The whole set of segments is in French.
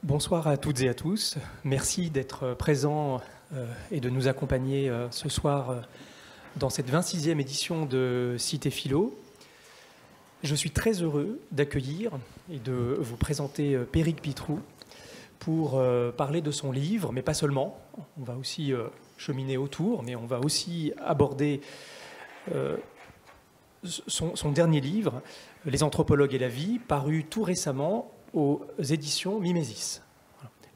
Bonsoir à toutes et à tous. Merci d'être présents et de nous accompagner ce soir dans cette 26e édition de Cité Philo. Je suis très heureux d'accueillir et de vous présenter Péric Pitroux pour parler de son livre, mais pas seulement. On va aussi cheminer autour, mais on va aussi aborder son dernier livre, Les anthropologues et la vie, paru tout récemment aux éditions Mimesis.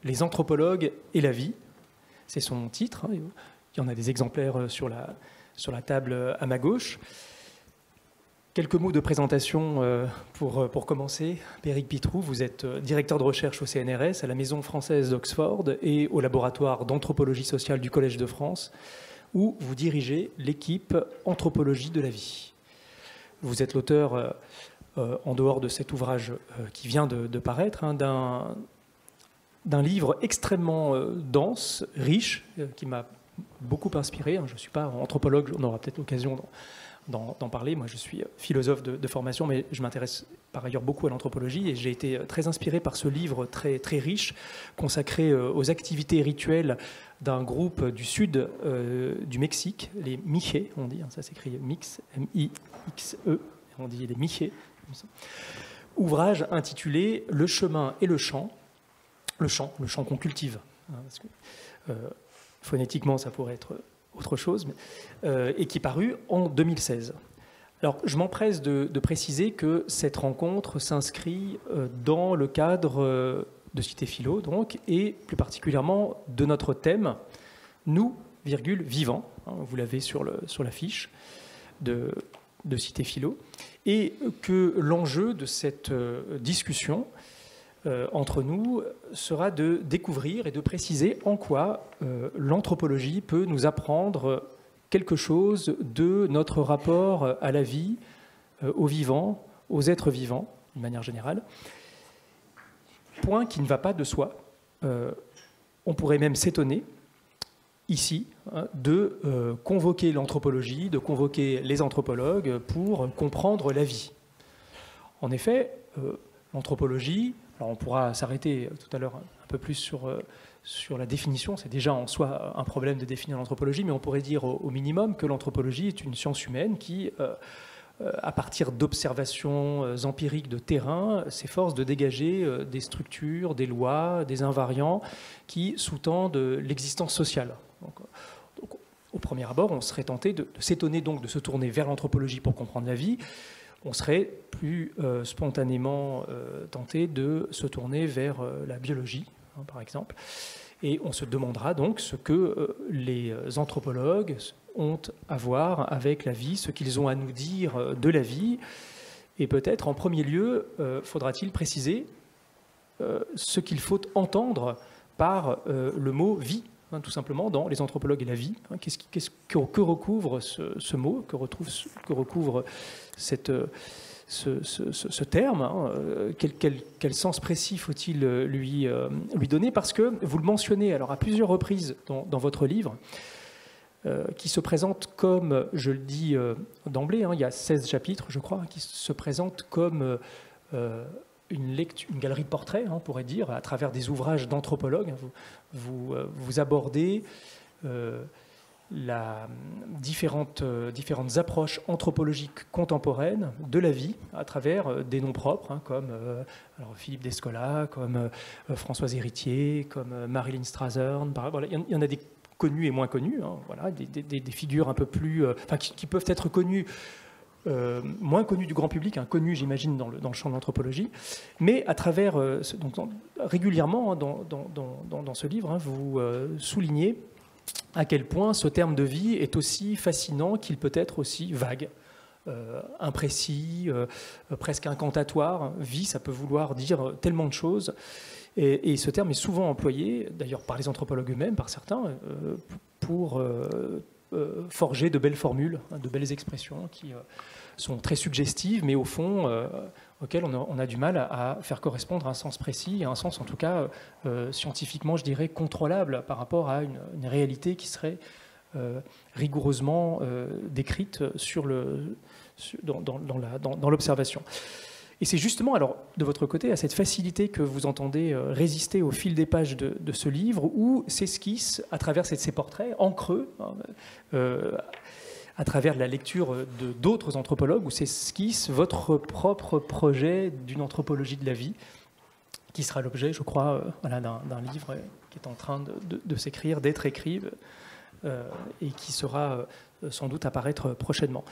Les anthropologues et la vie, c'est son titre. Il y en a des exemplaires sur la table à ma gauche. Quelques mots de présentation pour commencer. Péric Pitroux, vous êtes directeur de recherche au CNRS, à la Maison française d'Oxford et au laboratoire d'anthropologie sociale du Collège de France, où vous dirigez l'équipe Anthropologie de la vie. Vous êtes l'auteur, en dehors de cet ouvrage qui vient de paraître, d'un livre extrêmement dense, riche, qui m'a beaucoup inspiré. Je ne suis pas anthropologue, on aura peut-être l'occasion d'en parler. Moi, je suis philosophe de formation, mais je m'intéresse par ailleurs beaucoup à l'anthropologie et j'ai été très inspiré par ce livre très, très riche, consacré aux activités rituelles d'un groupe du sud du Mexique, les Mixe, on dit, ça s'écrit Mix, M-I-X-E, on dit les Mixe. Ouvrage intitulé « Le chemin et le chant », le chant qu'on cultive, parce que, phonétiquement ça pourrait être autre chose, et qui est paru en 2016. Alors je m'empresse de préciser que cette rencontre s'inscrit dans le cadre de Cité Philo, donc, et plus particulièrement de notre thème « Nous, vivants », vous l'avez sur l'affiche de Cité Philo, et que l'enjeu de cette discussion entre nous sera de découvrir et de préciser en quoi l'anthropologie peut nous apprendre quelque chose de notre rapport à la vie, aux vivants, aux êtres vivants, d'une manière générale. Point qui ne va pas de soi. On pourrait même s'étonner, ici, de convoquer l'anthropologie, de convoquer les anthropologues pour comprendre la vie. En effet, l'anthropologie, alors on pourra s'arrêter tout à l'heure un peu plus sur la définition, c'est déjà en soi un problème de définir l'anthropologie, mais on pourrait dire au minimum que l'anthropologie est une science humaine qui, à partir d'observations empiriques de terrain, s'efforce de dégager des structures, des lois, des invariants qui sous-tendent l'existence sociale. Donc, au premier abord, on serait tenté de s'étonner donc de se tourner vers l'anthropologie pour comprendre la vie. On serait plus spontanément tenté de se tourner vers la biologie, par exemple. Et on se demandera donc ce que les anthropologues ont à voir avec la vie, ce qu'ils ont à nous dire de la vie. Et peut-être, en premier lieu, faudra-t-il préciser ce qu'il faut entendre par le mot « vie ». Tout simplement, dans les anthropologues et la vie. Que recouvre ce mot, que recouvre ce terme, quel sens précis faut-il lui donner? Parce que vous le mentionnez alors, à plusieurs reprises dans votre livre, qui se présente comme, je le dis d'emblée, il y a 16 chapitres, je crois, qui se présente comme une galerie de portraits, on pourrait dire, à travers des ouvrages d'anthropologues. Vous abordez différentes approches anthropologiques contemporaines de la vie à travers des noms propres, comme alors Philippe Descola, comme Françoise Héritier, comme Marilyn Strathern. Voilà, il y en a des connus et moins connus, voilà, des figures un peu plus... qui peuvent être connues, moins connu du grand public, connu j'imagine dans le champ de l'anthropologie, mais à travers, régulièrement dans ce livre, vous soulignez à quel point ce terme de vie est aussi fascinant qu'il peut être aussi vague, imprécis, presque incantatoire. Vie, ça peut vouloir dire tellement de choses, et ce terme est souvent employé, d'ailleurs par les anthropologues eux-mêmes, par certains, pour... forger de belles formules, de belles expressions qui sont très suggestives, mais au fond, auxquelles on a du mal à faire correspondre un sens précis, un sens en tout cas scientifiquement, je dirais, contrôlable par rapport à une réalité qui serait rigoureusement décrite dans l'observation. Et c'est justement, alors, de votre côté, à cette facilité que vous entendez résister au fil des pages de ce livre, où s'esquisse, à travers ces portraits, en creux, à travers la lecture d'autres anthropologues, où s'esquisse votre propre projet d'une anthropologie de la vie, qui sera l'objet, je crois, voilà, d'un livre qui est en train de s'écrire, d'être écrit, et qui sera sans doute apparaître prochainement.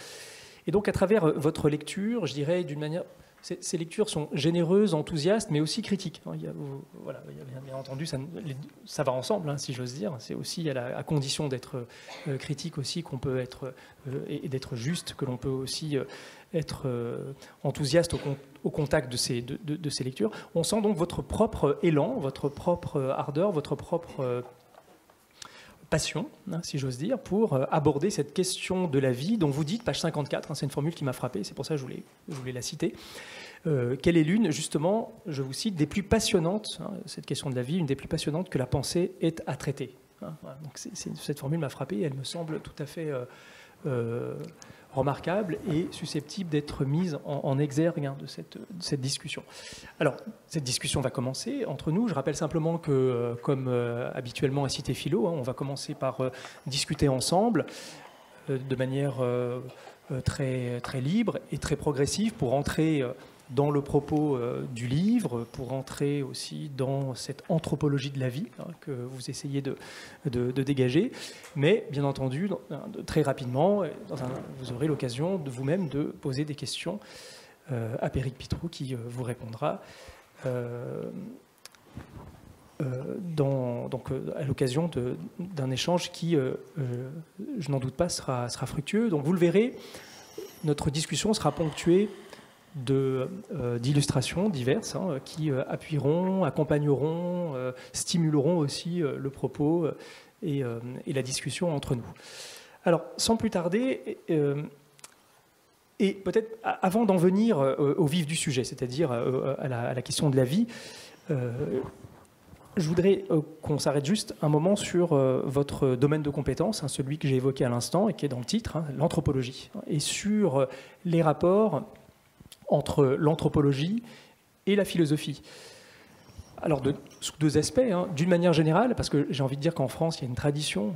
Et donc, à travers votre lecture, je dirais d'une manière... Ces lectures sont généreuses, enthousiastes, mais aussi critiques. Voilà, bien entendu, ça va ensemble, si j'ose dire. C'est aussi à condition d'être critique aussi qu'on peut être, et d'être juste, que l'on peut aussi être enthousiaste au contact de ces lectures. On sent donc votre propre élan, votre propre ardeur, votre propre passion, si j'ose dire, pour aborder cette question de la vie dont vous dites, page 54, c'est une formule qui m'a frappé, c'est pour ça que je voulais la citer, quelle est l'une, justement, je vous cite, des plus passionnantes, cette question de la vie, une des plus passionnantes que la pensée ait à traiter. Voilà, donc cette formule m'a frappé, elle me semble tout à fait remarquable et susceptible d'être mise en exergue de cette discussion. Alors, cette discussion va commencer entre nous. Je rappelle simplement que, comme habituellement à Cité Philo, on va commencer par discuter ensemble de manière très, très libre et très progressive pour entrer dans le propos du livre, pour entrer aussi dans cette anthropologie de la vie que vous essayez de dégager. Mais bien entendu, très rapidement, vous aurez l'occasion de vous-même de poser des questions à Péric Pitrou qui vous répondra à l'occasion d'un échange qui, je n'en doute pas, sera fructueux. Donc vous le verrez, notre discussion sera ponctuée d'illustrations diverses qui appuieront, accompagneront, stimuleront aussi le propos et la discussion entre nous. Alors, sans plus tarder, et peut-être avant d'en venir au vif du sujet, c'est-à-dire à la question de la vie, je voudrais qu'on s'arrête juste un moment sur votre domaine de compétence, celui que j'ai évoqué à l'instant et qui est dans le titre, l'anthropologie, et sur les rapports entre l'anthropologie et la philosophie. Alors, sous deux aspects. D'une manière générale, parce que j'ai envie de dire qu'en France, il y a une tradition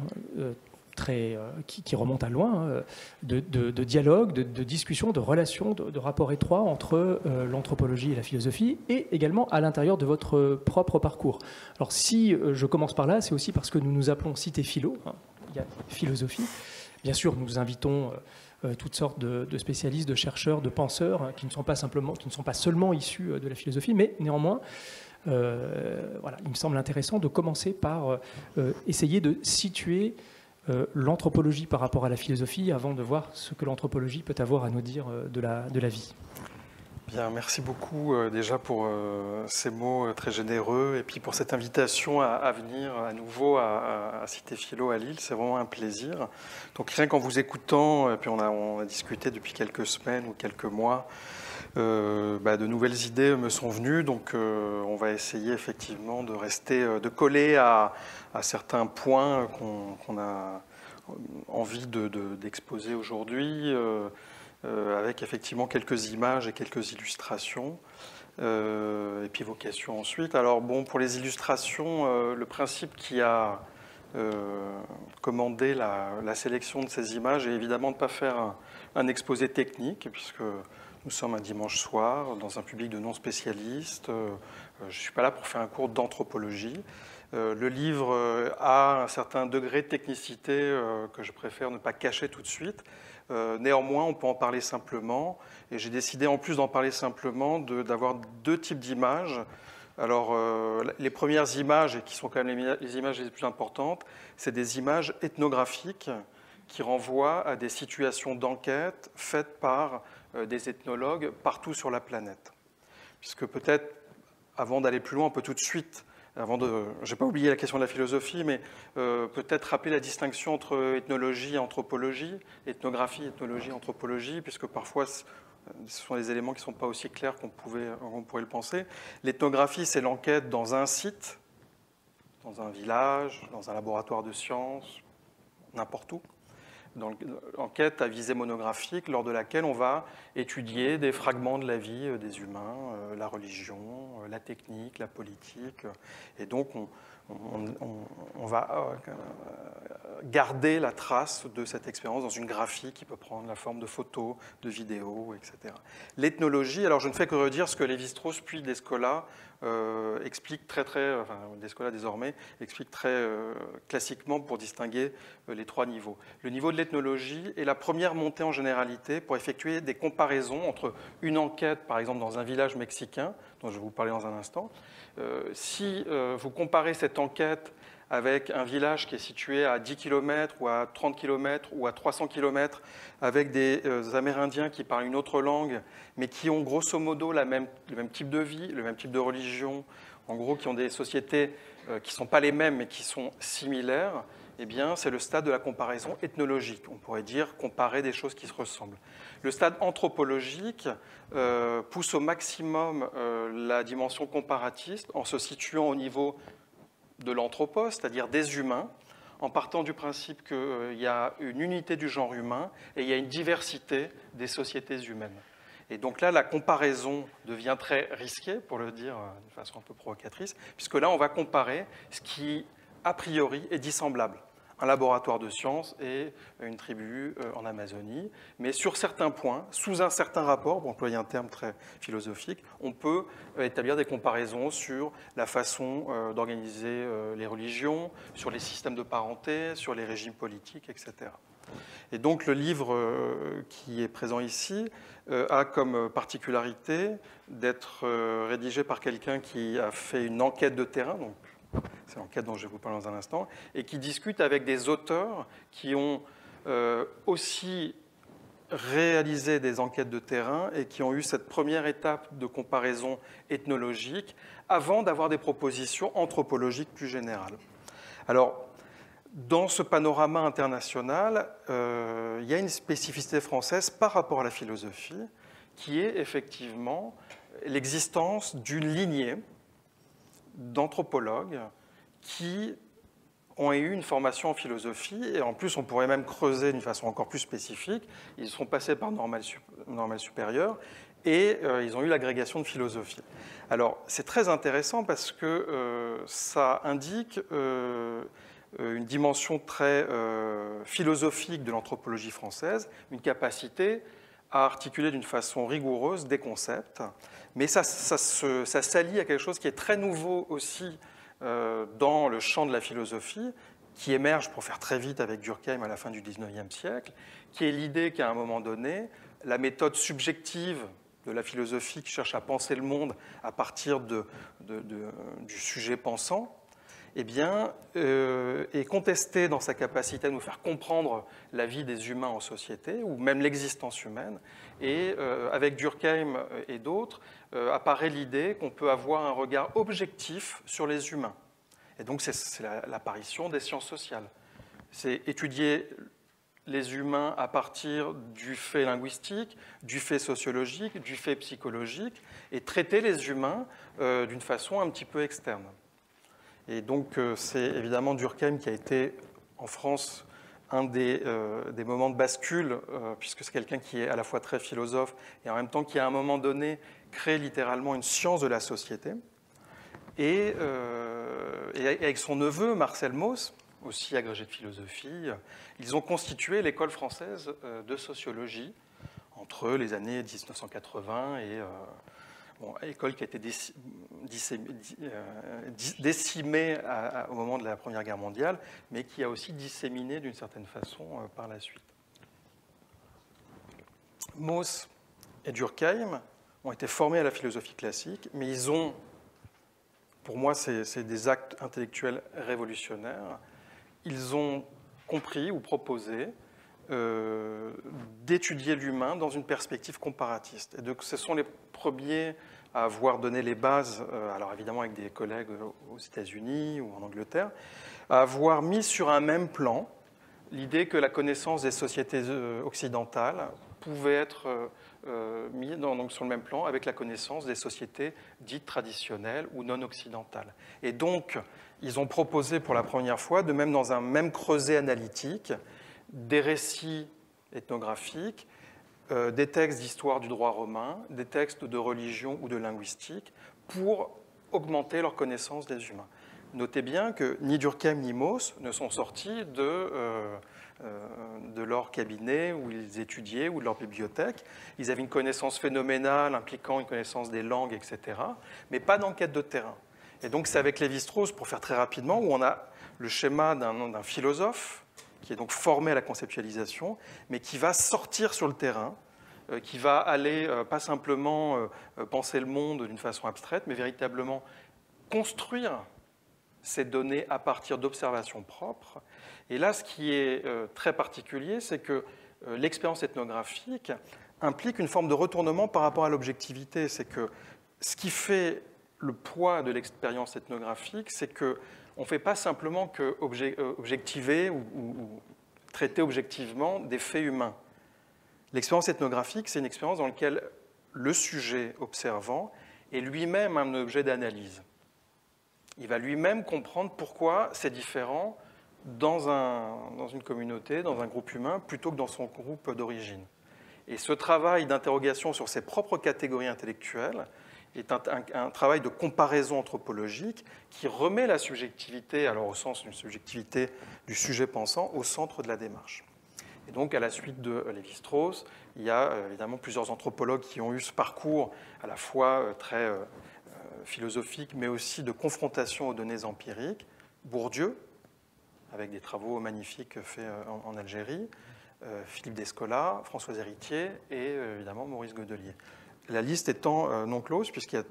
qui remonte à loin, de dialogue, de discussion, de relations, de rapports étroits entre l'anthropologie et la philosophie, et également à l'intérieur de votre propre parcours. Alors, si je commence par là, c'est aussi parce que nous nous appelons Cité Philo, il y a philosophie. Bien sûr, nous invitons toutes sortes de spécialistes, de chercheurs, de penseurs qui ne sont pas seulement issus de la philosophie, mais néanmoins, voilà, il me semble intéressant de commencer par essayer de situer l'anthropologie par rapport à la philosophie avant de voir ce que l'anthropologie peut avoir à nous dire de la vie. Bien, merci beaucoup déjà pour ces mots très généreux et puis pour cette invitation à venir à nouveau à Cité Philo à Lille. C'est vraiment un plaisir. Donc rien qu'en vous écoutant, et puis on a discuté depuis quelques semaines ou quelques mois, de nouvelles idées me sont venues. Donc on va essayer effectivement de rester, de coller à certains points qu'on a envie d'exposer aujourd'hui. Avec effectivement quelques images et quelques illustrations, et puis vos questions ensuite. Alors bon, pour les illustrations, le principe qui a commandé la sélection de ces images est évidemment de ne pas faire un exposé technique, puisque nous sommes un dimanche soir, dans un public de non-spécialistes. Je ne suis pas là pour faire un cours d'anthropologie. Le livre a un certain degré de technicité que je préfère ne pas cacher tout de suite. Néanmoins, on peut en parler simplement. Et j'ai décidé, en plus d'en parler simplement, d'avoir deux types d'images. Alors, les premières images, et qui sont quand même les images les plus importantes, c'est des images ethnographiques qui renvoient à des situations d'enquête faites par des ethnologues partout sur la planète. Puisque peut-être, avant d'aller plus loin, on peut tout de suite... je n'ai pas oublié la question de la philosophie, mais peut-être rappeler la distinction entre ethnologie et anthropologie, ethnographie, ethnologie, anthropologie, puisque parfois ce sont des éléments qui ne sont pas aussi clairs qu'on pourrait le penser. L'ethnographie, c'est l'enquête dans un site, dans un village, dans un laboratoire de sciences, n'importe où. enquête à visée monographique lors de laquelle on va étudier des fragments de la vie des humains, la religion, la technique, la politique. Et donc, on va garder la trace de cette expérience dans une graphie qui peut prendre la forme de photos, de vidéos, etc. L'ethnologie, alors je ne fais que redire ce que Lévi-Strauss puis Descola explique Descola désormais explique très classiquement pour distinguer les trois niveaux. Le niveau de l'ethnologie est la première montée en généralité pour effectuer des comparaisons entre une enquête, par exemple dans un village mexicain, dont je vais vous parler dans un instant. Si vous comparez cette enquête avec un village qui est situé à 10 km ou à 30 km ou à 300 km, avec des Amérindiens qui parlent une autre langue, mais qui ont grosso modo le même type de vie, le même type de religion, en gros qui ont des sociétés qui ne sont pas les mêmes mais qui sont similaires, eh bien c'est le stade de la comparaison ethnologique. On pourrait dire comparer des choses qui se ressemblent. Le stade anthropologique pousse au maximum la dimension comparatiste en se situant au niveau de l'anthropos, c'est-à-dire des humains, en partant du principe qu'il y a une unité du genre humain et il y a une diversité des sociétés humaines. Et donc là, la comparaison devient très risquée, pour le dire de façon un peu provocatrice, puisque là, on va comparer ce qui, a priori, est dissemblable. Un laboratoire de sciences et une tribu en Amazonie. Mais sur certains points, sous un certain rapport, pour employer un terme très philosophique, on peut établir des comparaisons sur la façon d'organiser les religions, sur les systèmes de parenté, sur les régimes politiques, etc. Et donc le livre qui est présent ici a comme particularité d'être rédigé par quelqu'un qui a fait une enquête de terrain, donc c'est l'enquête dont je vais vous parler dans un instant, et qui discute avec des auteurs qui ont aussi réalisé des enquêtes de terrain et qui ont eu cette première étape de comparaison ethnologique avant d'avoir des propositions anthropologiques plus générales. Alors, dans ce panorama international, il y a une spécificité française par rapport à la philosophie, qui est effectivement l'existence d'une lignée d'anthropologues qui ont eu une formation en philosophie, et en plus on pourrait même creuser d'une façon encore plus spécifique. Ils sont passés par normale supérieure et ils ont eu l'agrégation de philosophie. Alors c'est très intéressant parce que ça indique une dimension très philosophique de l'anthropologie française, une capacité à articuler d'une façon rigoureuse des concepts, mais ça s'allie à quelque chose qui est très nouveau aussi dans le champ de la philosophie, qui émerge, pour faire très vite, avec Durkheim à la fin du XIXe siècle, qui est l'idée qu'à un moment donné, la méthode subjective de la philosophie qui cherche à penser le monde à partir du sujet pensant, eh bien, est contestée dans sa capacité à nous faire comprendre la vie des humains en société, ou même l'existence humaine. Et avec Durkheim et d'autres, apparaît l'idée qu'on peut avoir un regard objectif sur les humains. Et donc, c'est l'apparition des sciences sociales. C'est étudier les humains à partir du fait linguistique, du fait sociologique, du fait psychologique, et traiter les humains d'une façon un petit peu externe. Et donc, c'est évidemment Durkheim qui a été, en France, un des moments de bascule, puisque c'est quelqu'un qui est à la fois très philosophe et en même temps qui, à un moment donné, crée littéralement une science de la société. Et avec son neveu, Marcel Mauss, aussi agrégé de philosophie, ils ont constitué l'école française de sociologie entre les années 1980 et... école qui a été décimée au moment de la Première Guerre mondiale, mais qui a aussi disséminé d'une certaine façon par la suite. Mauss et Durkheim ont été formés à la philosophie classique, mais ils ont, pour moi, c'est des actes intellectuels révolutionnaires, ils ont compris ou proposé d'étudier l'humain dans une perspective comparatiste. Et donc, ce sont les premiers à avoir donné les bases, alors évidemment avec des collègues aux États-Unis ou en Angleterre, à avoir mis sur un même plan l'idée que la connaissance des sociétés occidentales pouvait être mise sur le même plan avec la connaissance des sociétés dites traditionnelles ou non occidentales. Et donc, ils ont proposé pour la première fois, de même dans un même creuset analytique, des récits ethnographiques, des textes d'histoire du droit romain, des textes de religion ou de linguistique, pour augmenter leur connaissance des humains. Notez bien que ni Durkheim ni Mauss ne sont sortis de leur cabinet où ils étudiaient ou de leur bibliothèque. Ils avaient une connaissance phénoménale impliquant une connaissance des langues, etc., mais pas d'enquête de terrain. Et donc c'est avec Lévi-Strauss, pour faire très rapidement, où on a le schéma d'un philosophe qui est donc formé à la conceptualisation, mais qui va sortir sur le terrain, qui va aller pas simplement penser le monde d'une façon abstraite, mais véritablement construire ces données à partir d'observations propres. Et là, ce qui est très particulier, c'est que l'expérience ethnographique implique une forme de retournement par rapport à l'objectivité. C'est que ce qui fait le poids de l'expérience ethnographique, c'est qu'on ne fait pas simplement que objectiver ou traiter objectivement des faits humains. L'expérience ethnographique, c'est une expérience dans laquelle le sujet observant est lui-même un objet d'analyse. Il va lui-même comprendre pourquoi c'est différent dans une communauté, dans un groupe humain, plutôt que dans son groupe d'origine. Et ce travail d'interrogation sur ses propres catégories intellectuelles est un travail de comparaison anthropologique qui remet la subjectivité, alors au sens d'une subjectivité du sujet pensant, au centre de la démarche. Et donc, à la suite de Lévi-Strauss, il y a évidemment plusieurs anthropologues qui ont eu ce parcours à la fois très philosophique, mais aussi de confrontation aux données empiriques. Bourdieu, avec des travaux magnifiques faits en Algérie, Philippe Descola, François Héritier et évidemment Maurice Godelier. La liste étant non close, puisqu'à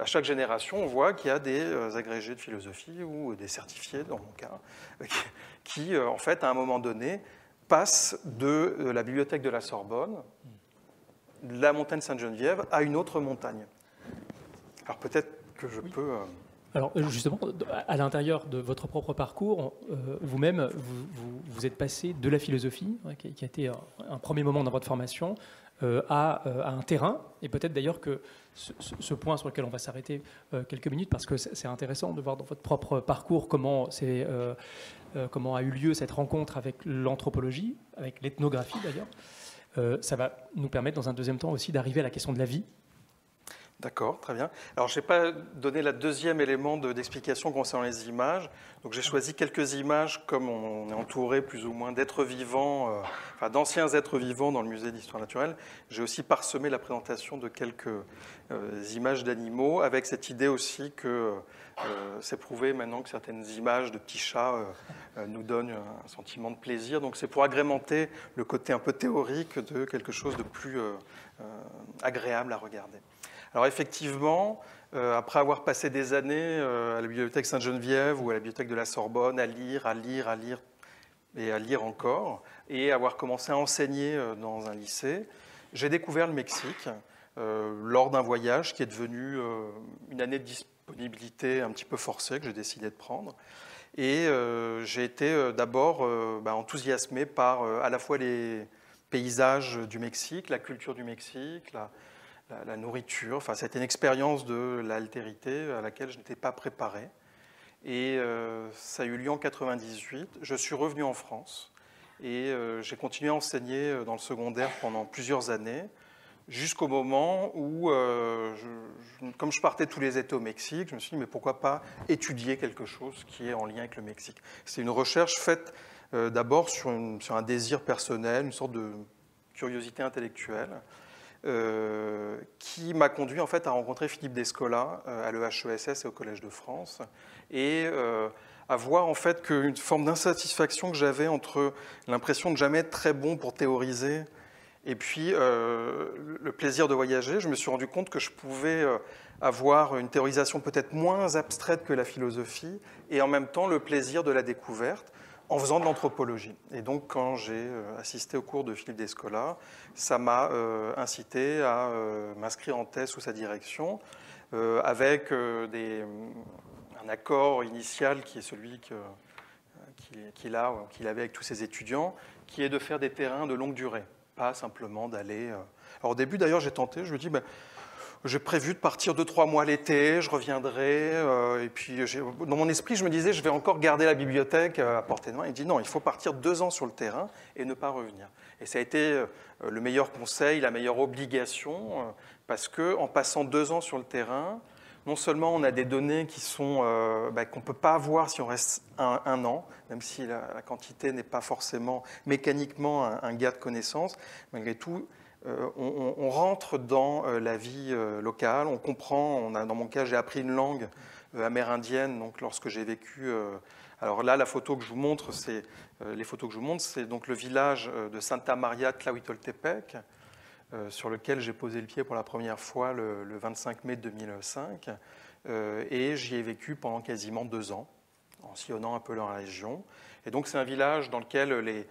chaque génération, on voit qu'il y a des agrégés de philosophie ou des certifiés, dans mon cas, qui, en fait, à un moment donné, passent de la bibliothèque de la Sorbonne, de la montagne Sainte-Geneviève, à une autre montagne. Alors peut-être que je peux... Alors justement, à l'intérieur de votre propre parcours, vous-même, vous êtes passé de la philosophie, qui a été un premier moment dans votre formation, à un terrain, et peut-être d'ailleurs que ce point sur lequel on va s'arrêter quelques minutes, parce que c'est intéressant de voir dans votre propre parcours comment a eu lieu cette rencontre avec l'anthropologie, avec l'ethnographie d'ailleurs. Ça va nous permettre dans un deuxième temps aussi d'arriver à la question de la vie. D'accord, très bien. Alors, je n'ai pas donné le deuxième élément d'explication concernant les images. Donc, j'ai choisi quelques images, comme on est entouré plus ou moins d'êtres vivants, enfin d'anciens êtres vivants dans le musée d'histoire naturelle. J'ai aussi parsemé la présentation de quelques images d'animaux, avec cette idée aussi que c'est prouvé maintenant que certaines images de petits chats nous donnent un sentiment de plaisir. Donc, c'est pour agrémenter le côté un peu théorique de quelque chose de plus agréable à regarder. Alors effectivement, après avoir passé des années à la bibliothèque Sainte-Geneviève ou à la bibliothèque de la Sorbonne, à lire et à lire encore, et avoir commencé à enseigner dans un lycée, j'ai découvert le Mexique lors d'un voyage qui est devenu une année de disponibilité un petit peu forcée que j'ai décidé de prendre. Et j'ai été d'abord enthousiasmé par à la fois les paysages du Mexique, la culture du Mexique, la nourriture. Enfin, c'était une expérience de l'altérité à laquelle je n'étais pas préparé. Et ça a eu lieu en 1998. Je suis revenu en France et j'ai continué à enseigner dans le secondaire pendant plusieurs années, jusqu'au moment où, comme je partais tous les étés au Mexique, je me suis dit, mais pourquoi pas étudier quelque chose qui est en lien avec le Mexique. C'est une recherche faite d'abord sur un désir personnel, une sorte de curiosité intellectuelle, qui m'a conduit en fait à rencontrer Philippe Descola à l'EHESS et au Collège de France, et à voir en fait qu'une forme d'insatisfaction que j'avais entre l'impression de jamais être très bon pour théoriser et puis le plaisir de voyager. Je me suis rendu compte que je pouvais avoir une théorisation peut-être moins abstraite que la philosophie et en même temps le plaisir de la découverte en faisant de l'anthropologie. Et donc, quand j'ai assisté au cours de Philippe Descola, ça m'a incité à m'inscrire en thèse sous sa direction, avec un accord initial qui est celui qu'il avait avec tous ses étudiants, qui est de faire des terrains de longue durée, pas simplement d'aller... Alors au début, d'ailleurs, j'ai tenté, je me dis... j'ai prévu de partir 2-3 mois l'été, je reviendrai. Et puis, dans mon esprit, je me disais, je vais encore garder la bibliothèque à portée de main. Il dit non, il faut partir 2 ans sur le terrain et ne pas revenir. Et ça a été le meilleur conseil, la meilleure obligation, parce qu'en passant 2 ans sur le terrain, non seulement on a des données qui sont qu'on ne peut pas avoir si on reste un an, même si la quantité n'est pas forcément mécaniquement un gain de connaissances, malgré tout, on rentre dans la vie locale, on comprend, dans mon cas j'ai appris une langue amérindienne, donc lorsque j'ai vécu... alors là, la photo que je vous montre, c'est donc le village de Santa Maria Tlahuitoltepec, sur lequel j'ai posé le pied pour la première fois le 25 mai 2005, et j'y ai vécu pendant quasiment 2 ans, en sillonnant un peu la région. Et donc c'est un village dans lequel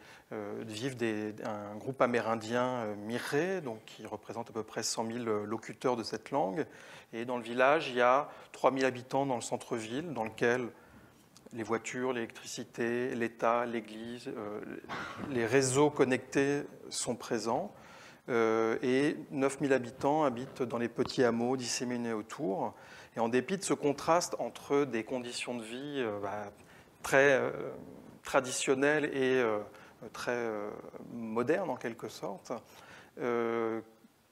vivent un groupe amérindien Miré, donc qui représente à peu près 100 000 locuteurs de cette langue. Et dans le village, il y a 3 000 habitants dans le centre-ville, dans lequel les voitures, l'électricité, l'État, l'Église, les réseaux connectés sont présents. Et 9 000 habitants habitent dans les petits hameaux disséminés autour. Et en dépit de ce contraste entre des conditions de vie très traditionnelles et très modernes en quelque sorte,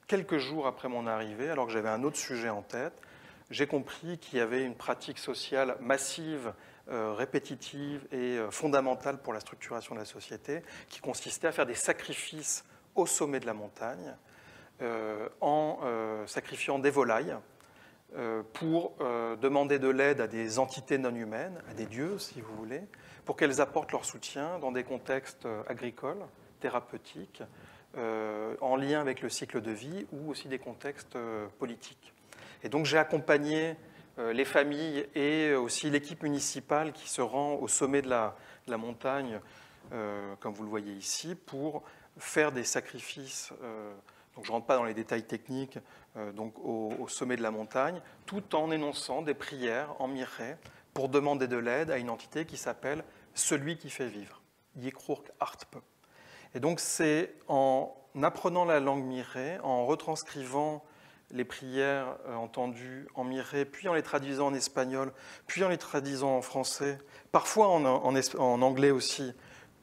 quelques jours après mon arrivée, alors que j'avais un autre sujet en tête, j'ai compris qu'il y avait une pratique sociale massive, répétitive et fondamentale pour la structuration de la société, qui consistait à faire des sacrifices au sommet de la montagne, en sacrifiant des volailles pour demander de l'aide à des entités non humaines, à des dieux si vous voulez, pour qu'elles apportent leur soutien dans des contextes agricoles, thérapeutiques, en lien avec le cycle de vie ou aussi des contextes politiques. Et donc j'ai accompagné les familles et aussi l'équipe municipale qui se rend au sommet de la montagne, comme vous le voyez ici, pour faire des sacrifices, donc je ne rentre pas dans les détails techniques, donc au sommet de la montagne, tout en énonçant des prières en miré pour demander de l'aide à une entité qui s'appelle « Celui qui fait vivre », Yikrurk Artpe. Et donc c'est en apprenant la langue miré, en retranscrivant les prières entendues en miré, puis en les traduisant en espagnol, puis en les traduisant en français, parfois en anglais aussi,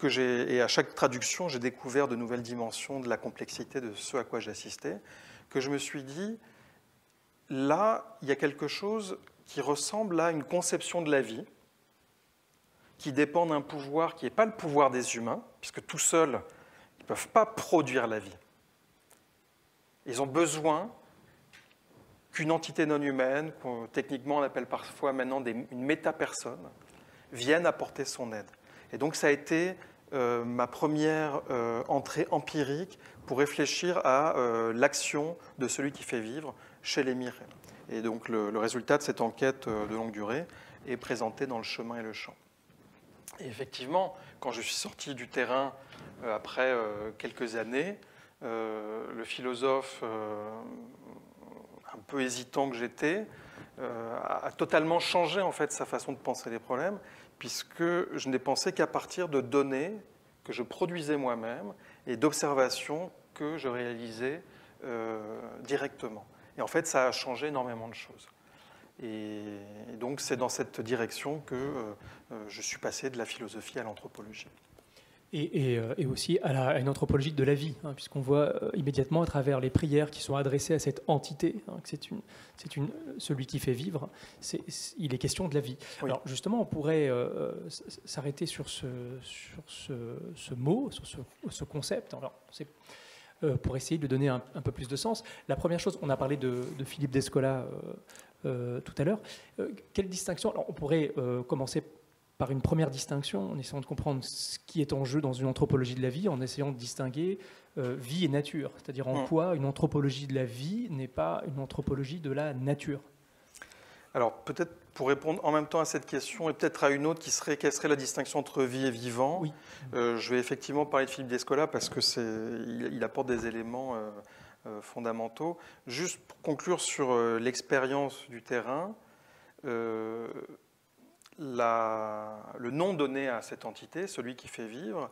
et à chaque traduction, j'ai découvert de nouvelles dimensions de la complexité de ce à quoi j'assistais, que je me suis dit, là, il y a quelque chose qui ressemble à une conception de la vie, qui dépend d'un pouvoir qui n'est pas le pouvoir des humains, puisque tout seuls, ils ne peuvent pas produire la vie. Ils ont besoin qu'une entité non humaine, techniquement on appelle parfois maintenant une métapersonne, vienne apporter son aide. Et donc ça a été ma première entrée empirique pour réfléchir à l'action de celui qui fait vivre chez les Miré. Et donc le résultat de cette enquête de longue durée est présenté dans Le chemin et le champ. Et effectivement, quand je suis sorti du terrain après quelques années, le philosophe un peu hésitant que j'étais a totalement changé en fait sa façon de penser les problèmes, puisque je n'ai pensé qu'à partir de données que je produisais moi-même et d'observations que je réalisais directement. Et en fait, ça a changé énormément de choses. Et donc, c'est dans cette direction que je suis passé de la philosophie à l'anthropologie. Et aussi à une anthropologie de la vie, hein, puisqu'on voit immédiatement à travers les prières qui sont adressées à cette entité, hein, que c'est celui qui fait vivre, il est question de la vie. Oui. Alors justement, on pourrait s'arrêter sur ce mot, sur ce concept, alors, pour essayer de donner un peu plus de sens. La première chose, on a parlé de Philippe Descola tout à l'heure. Quelle distinction? Alors, on pourrait commencer par une première distinction, en essayant de comprendre ce qui est en jeu dans une anthropologie de la vie, en essayant de distinguer vie et nature, c'est-à-dire en quoi une anthropologie de la vie n'est pas une anthropologie de la nature. Alors peut-être pour répondre en même temps à cette question et peut-être à une autre qui serait quelle serait la distinction entre vie et vivant. Oui. Je vais effectivement parler de Philippe Descola parce que il apporte des éléments fondamentaux. Juste pour conclure sur l'expérience du terrain, le nom donné à cette entité, celui qui fait vivre,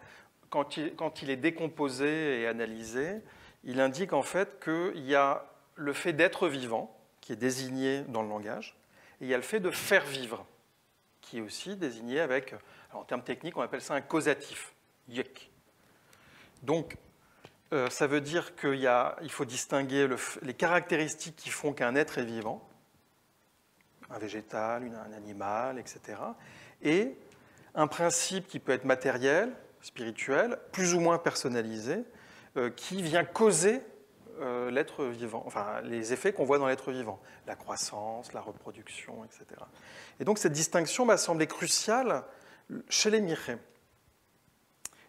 quand il est décomposé et analysé, il indique en fait qu'il y a le fait d'être vivant, qui est désigné dans le langage, et il y a le fait de faire vivre, qui est aussi désigné avec, alors en termes techniques, on appelle ça un causatif, yek. Donc, ça veut dire qu'il faut distinguer les caractéristiques qui font qu'un être est vivant, un végétal, un animal, etc., et un principe qui peut être matériel, spirituel, plus ou moins personnalisé, qui vient causer l'être vivant, enfin les effets qu'on voit dans l'être vivant, la croissance, la reproduction, etc. Et donc cette distinction m'a semblé cruciale chez les Mirré.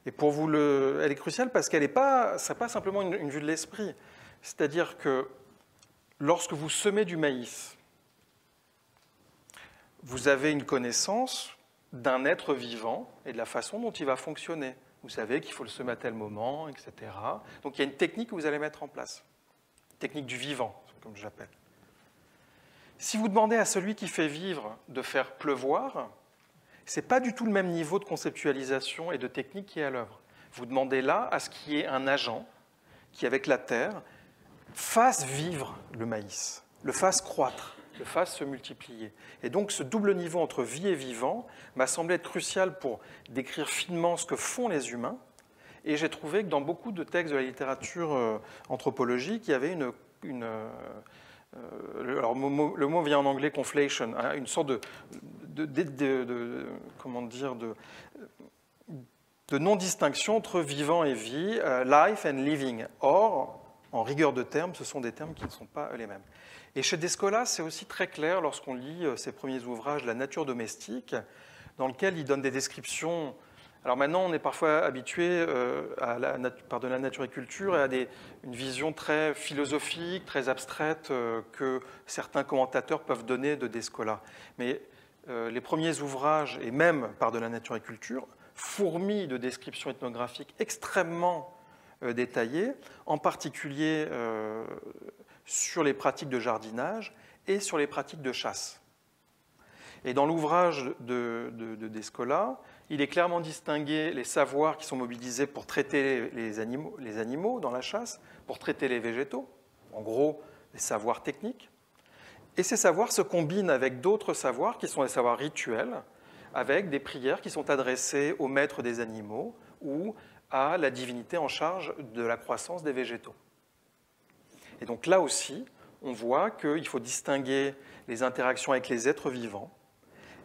Et pour vous, elle est cruciale parce qu'elle n'est pas, ça pas simplement une vue de l'esprit. C'est-à-dire que lorsque vous semez du maïs, vous avez une connaissance d'un être vivant et de la façon dont il va fonctionner. Vous savez qu'il faut le semer à tel moment, etc. Donc il y a une technique que vous allez mettre en place. Technique du vivant, comme j'appelle. Si vous demandez à celui qui fait vivre de faire pleuvoir, ce n'est pas du tout le même niveau de conceptualisation et de technique qui est à l'œuvre. Vous demandez là à ce qu'il y ait un agent qui, avec la terre, fasse vivre le maïs, le fasse croître, le fasse se multiplier. Et donc ce double niveau entre vie et vivant m'a semblé être crucial pour décrire finement ce que font les humains. Et j'ai trouvé que dans beaucoup de textes de la littérature anthropologique, il y avait alors le mot vient en anglais conflation, hein, une sorte comment dire, de non-distinction entre vivant et vie, life and living. Or, en rigueur de termes, ce sont des termes qui ne sont pas les mêmes. Et chez Descola, c'est aussi très clair lorsqu'on lit ses premiers ouvrages, La nature domestique, dans lequel il donne des descriptions. Alors maintenant, on est parfois habitué par de la naturiculture et à une vision très philosophique, très abstraite que certains commentateurs peuvent donner de Descola. Mais les premiers ouvrages, et même par de la naturiculture, fourmillent de descriptions ethnographiques extrêmement détaillées, en particulier sur les pratiques de jardinage et sur les pratiques de chasse. Et dans l'ouvrage de Descola, il est clairement distingué les savoirs qui sont mobilisés pour traiter les animaux dans la chasse, pour traiter les végétaux, en gros les savoirs techniques. Et ces savoirs se combinent avec d'autres savoirs qui sont des savoirs rituels, avec des prières qui sont adressées au maître des animaux ou à la divinité en charge de la croissance des végétaux. Et donc là aussi, on voit qu'il faut distinguer les interactions avec les êtres vivants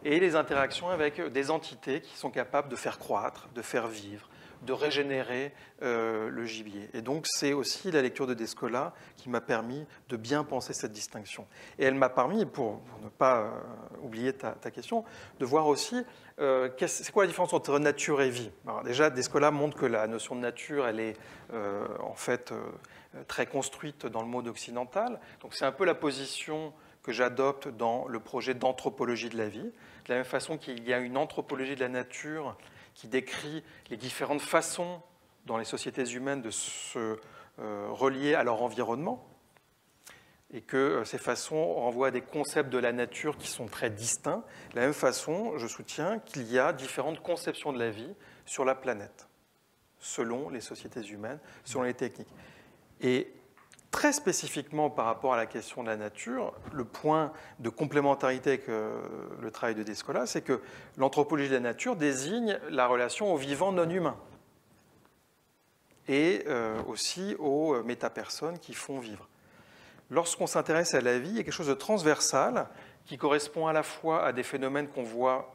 et les interactions avec des entités qui sont capables de faire croître, de faire vivre, de régénérer le gibier. Et donc c'est aussi la lecture de Descola qui m'a permis de bien penser cette distinction. Et elle m'a permis, pour ne pas oublier ta question, de voir aussi c'est quoi la différence entre nature et vie. Alors déjà, Descola montre que la notion de nature, elle est en fait très construite dans le monde occidental. Donc c'est un peu la position que j'adopte dans le projet d'anthropologie de la vie. De la même façon qu'il y a une anthropologie de la nature qui décrit les différentes façons dans les sociétés humaines de se relier à leur environnement, et que ces façons renvoient à des concepts de la nature qui sont très distincts. De la même façon, je soutiens qu'il y a différentes conceptions de la vie sur la planète, selon les sociétés humaines, selon les techniques. Et très spécifiquement par rapport à la question de la nature, le point de complémentarité avec le travail de Descola, c'est que l'anthropologie de la nature désigne la relation aux vivants non humains et aussi aux métapersones qui font vivre. Lorsqu'on s'intéresse à la vie, il y a quelque chose de transversal qui correspond à la fois à des phénomènes qu'on voit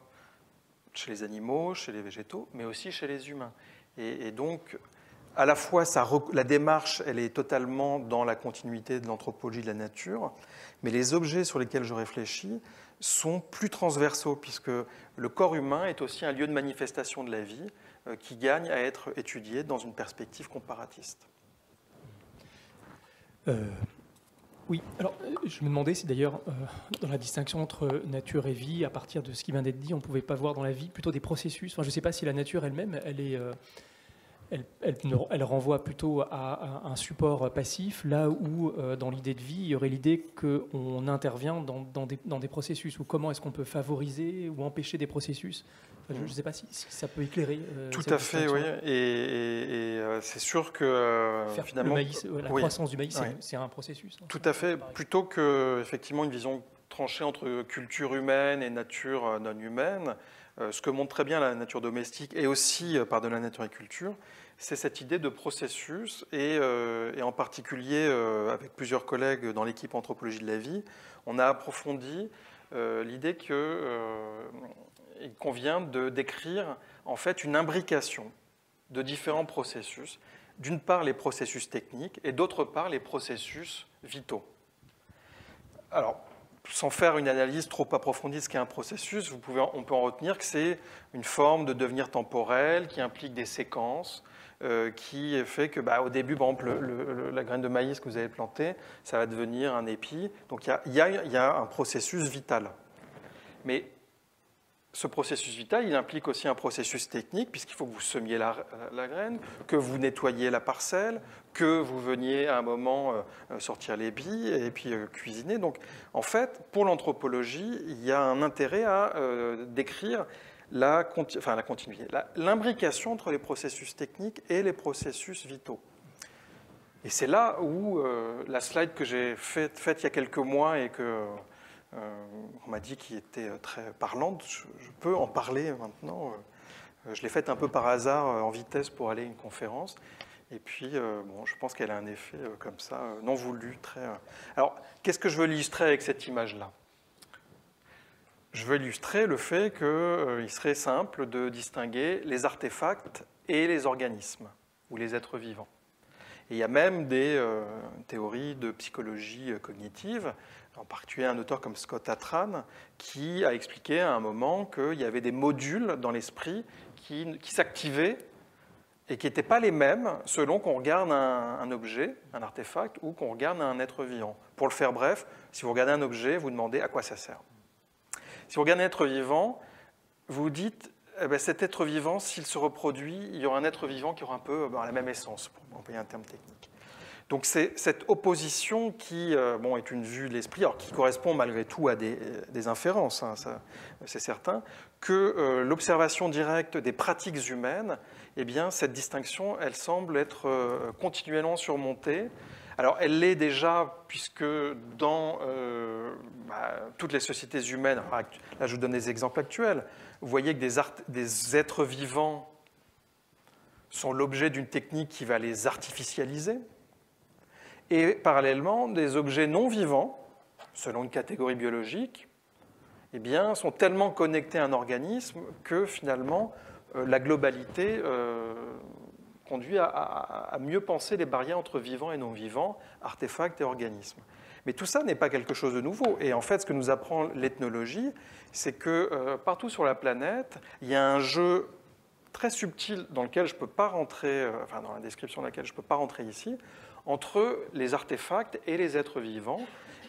chez les animaux, chez les végétaux, mais aussi chez les humains. Et donc, à la fois, la démarche, elle est totalement dans la continuité de l'anthropologie de la nature, mais les objets sur lesquels je réfléchis sont plus transversaux, puisque le corps humain est aussi un lieu de manifestation de la vie qui gagne à être étudié dans une perspective comparatiste. Oui, alors je me demandais si d'ailleurs, dans la distinction entre nature et vie, à partir de ce qui vient d'être dit, on ne pouvait pas voir dans la vie plutôt des processus. Enfin, je ne sais pas si la nature elle-même, elle est elle renvoie plutôt à un support passif, là où, dans l'idée de vie, il y aurait l'idée qu'on intervient dans des processus, ou comment est-ce qu'on peut favoriser ou empêcher des processus. Enfin, je ne sais pas si ça peut éclairer. Tout à fait, oui. Et c'est sûr que finalement, le maïs, la croissance du maïs, c'est un processus. Tout à fait. Plutôt que effectivement une vision tranchée entre culture humaine et nature non humaine, ce que montre très bien la nature domestique et aussi par de la naturiculture, c'est cette idée de processus et en particulier avec plusieurs collègues dans l'équipe Anthropologie de la vie, on a approfondi l'idée qu'il convient de décrire en fait une imbrication de différents processus. D'une part les processus techniques et d'autre part les processus vitaux. Alors, sans faire une analyse trop approfondie de ce qu'est un processus, on peut en retenir que c'est une forme de devenir temporel qui implique des séquences, qui fait que, au début, par exemple, la graine de maïs que vous avez plantée, ça va devenir un épi. Donc il y a un processus vital. Mais ce processus vital, il implique aussi un processus technique, puisqu'il faut que vous semiez la graine, que vous nettoyiez la parcelle, que vous veniez à un moment sortir les billes et puis cuisiner. Donc, en fait, pour l'anthropologie, il y a un intérêt à décrire la continuité, l'imbrication entre les processus techniques et les processus vitaux. Et c'est là où la slide que j'ai faite il y a quelques mois et que on m'a dit qu'il était très parlante, je peux en parler maintenant. Je l'ai faite un peu par hasard en vitesse pour aller à une conférence. Et puis, je pense qu'elle a un effet comme ça, non voulu. Alors, qu'est-ce que je veux illustrer avec cette image-là ? Je veux illustrer le fait qu'il serait simple de distinguer les artefacts et les organismes, ou les êtres vivants. Et il y a même des théories de psychologie cognitive, en particulier un auteur comme Scott Atran, qui a expliqué à un moment qu'il y avait des modules dans l'esprit qui s'activaient et qui n'étaient pas les mêmes selon qu'on regarde un objet, un artefact, ou qu'on regarde un être vivant. Pour le faire bref, si vous regardez un objet, vous demandez à quoi ça sert. Si vous regardez un être vivant, vous vous dites, cet être vivant, s'il se reproduit, il y aura un être vivant qui aura un peu la même essence, pour employer un terme technique. Donc c'est cette opposition qui est une vue de l'esprit, alors qui correspond malgré tout à des inférences, hein, c'est certain, que l'observation directe des pratiques humaines, eh bien, cette distinction, elle semble être continuellement surmontée. Alors elle l'est déjà, puisque dans toutes les sociétés humaines, là je vous donne des exemples actuels, vous voyez que des êtres vivants sont l'objet d'une technique qui va les artificialiser, et parallèlement, des objets non vivants, selon une catégorie biologique, eh bien, sont tellement connectés à un organisme que finalement, la globalité conduit à mieux penser les barrières entre vivants et non vivants, artefacts et organismes. Mais tout ça n'est pas quelque chose de nouveau. Et en fait, ce que nous apprend l'ethnologie, c'est que partout sur la planète, il y a un jeu très subtil dans lequel je ne peux pas rentrer, dans la description de laquelle je ne peux pas rentrer ici, entre les artefacts et les êtres vivants.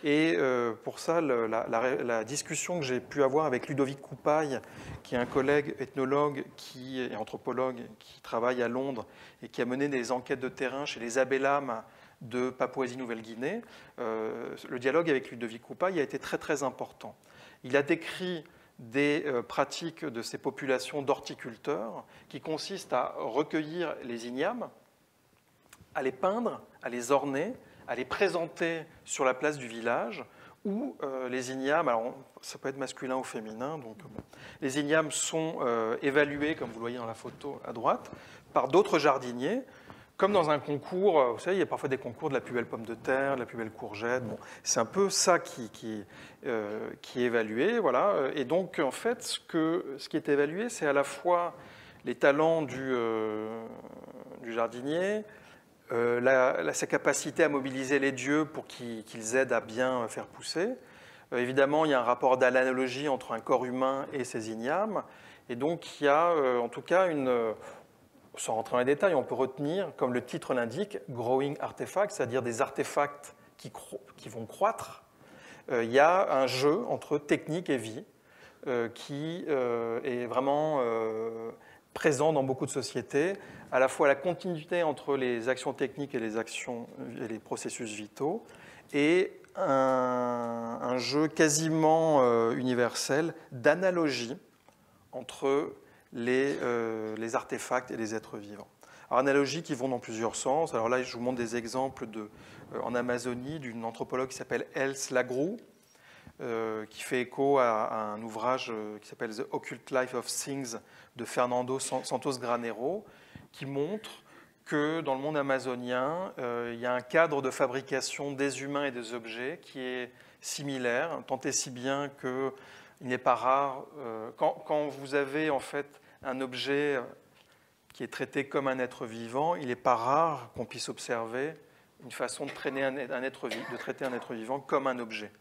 Et pour ça, la discussion que j'ai pu avoir avec Ludovic Coupaille, qui est un collègue ethnologue et anthropologue qui travaille à Londres et qui a mené des enquêtes de terrain chez les Abélames de Papouasie-Nouvelle-Guinée, le dialogue avec Ludovic Coupaille a été très très important. Il a décrit des pratiques de ces populations d'horticulteurs qui consistent à recueillir les ignames, à les peindre, à les orner, à les présenter sur la place du village, où les ignames, alors ça peut être masculin ou féminin, donc les ignames sont évalués, comme vous le voyez dans la photo à droite, par d'autres jardiniers, comme dans un concours. Vous savez, il y a parfois des concours de la plus belle pomme de terre, de la plus belle courgette. Bon, c'est un peu ça qui est évalué, voilà. Et donc, en fait, ce qui est évalué, c'est à la fois les talents du jardinier, sa capacité à mobiliser les dieux pour qu'ils aident à bien faire pousser. Évidemment, il y a un rapport d'analogie entre un corps humain et ces ignames. Et donc, il y a en tout cas sans rentrer dans les détails, on peut retenir, comme le titre l'indique, growing artifacts, c'est-à-dire des artefacts qui vont croître. Il y a un jeu entre technique et vie qui est vraiment présent dans beaucoup de sociétés, à la fois la continuité entre les actions techniques et les processus vitaux, et un jeu quasiment universel d'analogie entre les artefacts et les êtres vivants. Alors, analogies qui vont dans plusieurs sens. Alors là, je vous montre des exemples en Amazonie d'une anthropologue qui s'appelle Else Lagrou, qui fait écho à un ouvrage qui s'appelle The Occult Life of Things de Fernando Santos Granero, qui montre que dans le monde amazonien, il y a un cadre de fabrication des humains et des objets qui est similaire, tant et si bien qu'il n'est pas rare, quand vous avez en fait un objet qui est traité comme un être vivant, il n'est pas rare qu'on puisse observer une façon de traiter un être vivant comme un objet.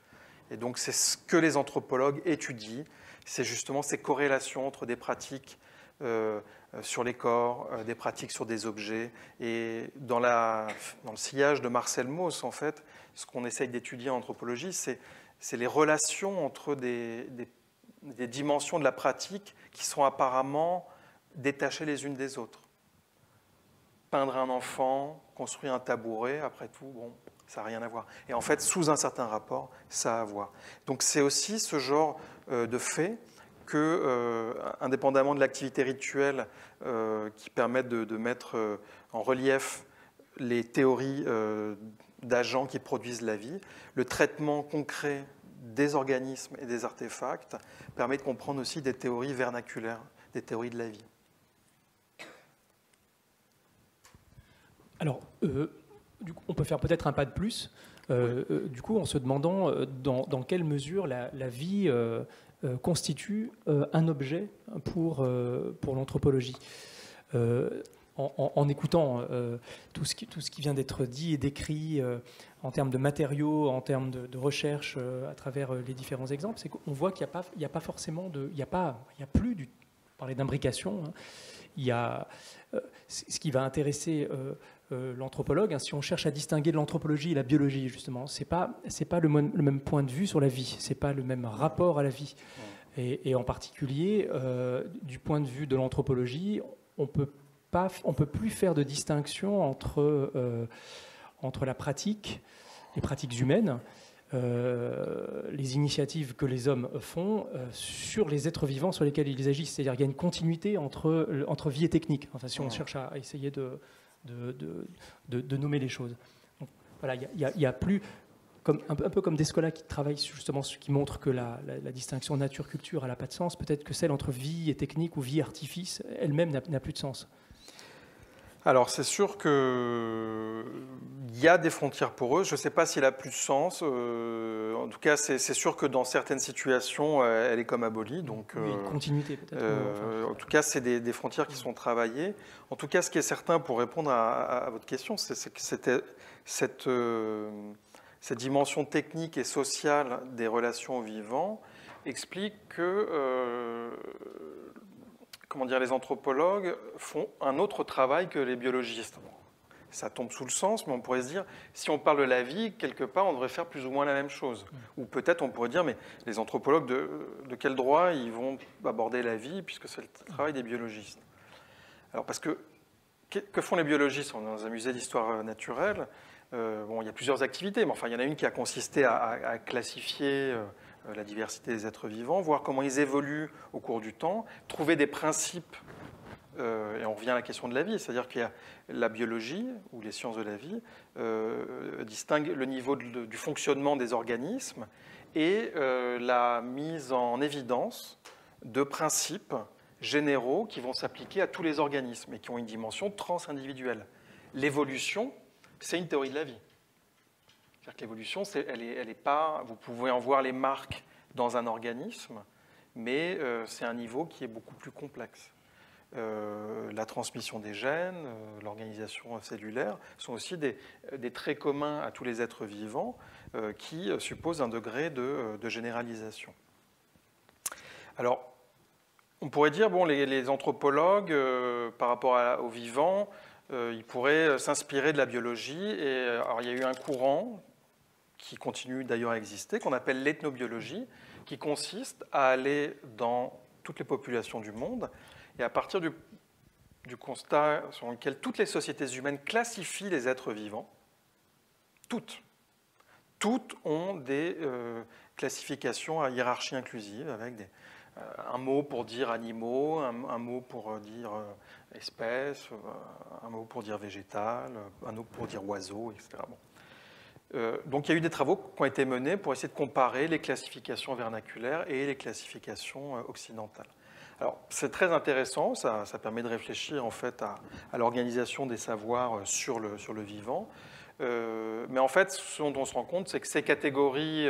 Et donc c'est ce que les anthropologues étudient, c'est justement ces corrélations entre des pratiques sur les corps, des pratiques sur des objets. Et dans le sillage de Marcel Mauss, en fait, ce qu'on essaye d'étudier en anthropologie, c'est les relations entre des dimensions de la pratique qui sont apparemment détachées les unes des autres. Peindre un enfant, construire un tabouret, après tout, bon, ça n'a rien à voir. Et en fait, sous un certain rapport, ça a à voir. Donc c'est aussi ce genre de fait que, indépendamment de l'activité rituelle qui permet de mettre en relief les théories d'agents qui produisent la vie, le traitement concret des organismes et des artefacts permet de comprendre aussi des théories vernaculaires, des théories de la vie. Alors, du coup, on peut faire peut-être un pas de plus, du coup, en se demandant dans quelle mesure la vie constitue un objet pour l'anthropologie. En écoutant tout ce qui vient d'être dit et décrit en termes de matériaux, en termes de recherche à travers les différents exemples, c'est qu'on voit qu'il n'y a pas forcément il n'y a plus parler d'imbrication. Hein. Il y a ce qui va intéresser l'anthropologue, hein, si on cherche à distinguer de l'anthropologie et la biologie, justement, c'est pas le même point de vue sur la vie, c'est pas le même rapport à la vie. Et en particulier, du point de vue de l'anthropologie, on peut plus faire de distinction entre la pratique, les pratiques humaines, les initiatives que les hommes font sur les êtres vivants sur lesquels ils agissent. C'est-à-dire qu'il y a une continuité entre vie et technique, enfin, si on cherche à essayer de nommer les choses. Donc, voilà, il y a plus, un peu comme Descola qui travaille justement, qui montre que la distinction nature-culture n'a pas de sens, peut-être que celle entre vie et technique ou vie-artifice elle-même n'a plus de sens. Alors c'est sûr qu'il y a des frontières poreuses, je ne sais pas si elle a plus de sens, en tout cas c'est sûr que dans certaines situations elle est comme abolie. Donc, oui, une continuité peut-être. En tout cas c'est des frontières qui sont travaillées. En tout cas ce qui est certain pour répondre à votre question, c'est que cette dimension technique et sociale des relations vivants explique que les anthropologues font un autre travail que les biologistes. Ça tombe sous le sens, mais on pourrait se dire, si on parle de la vie, quelque part, on devrait faire plus ou moins la même chose. Ou peut-être on pourrait dire, mais les anthropologues, de quel droit ils vont aborder la vie, puisque c'est le travail des biologistes. Alors, parce que font les biologistes? On est dans un musée d'histoire naturelle. Il y a plusieurs activités, mais enfin, il y en a une qui a consisté à classifier la diversité des êtres vivants, voir comment ils évoluent au cours du temps, trouver des principes, et on revient à la question de la vie, c'est-à-dire qu'il y a la biologie, ou les sciences de la vie, distingue le niveau du fonctionnement des organismes et la mise en évidence de principes généraux qui vont s'appliquer à tous les organismes et qui ont une dimension transindividuelle. L'évolution, c'est une théorie de la vie. C'est-à-dire que l'évolution, elle est pas. Vous pouvez en voir les marques dans un organisme, mais c'est un niveau qui est beaucoup plus complexe. La transmission des gènes, l'organisation cellulaire sont aussi des traits communs à tous les êtres vivants qui supposent un degré de généralisation. Alors, on pourrait dire, bon, les anthropologues, par rapport aux vivants, ils pourraient s'inspirer de la biologie. Et alors, il y a eu un courant qui continue d'ailleurs à exister, qu'on appelle l'ethnobiologie, qui consiste à aller dans toutes les populations du monde et à partir du du constat selon lequel toutes les sociétés humaines classifient les êtres vivants. Toutes. Toutes ont des classifications à hiérarchie inclusive, avec un mot pour dire animaux, un mot pour dire espèce, un mot pour dire végétal, un mot pour dire oiseau, etc. Bon. Donc il y a eu des travaux qui ont été menés pour essayer de comparer les classifications vernaculaires et les classifications occidentales. Alors c'est très intéressant, ça permet de réfléchir en fait à l'organisation des savoirs sur le vivant. Mais en fait, ce dont on se rend compte, c'est que ces catégories,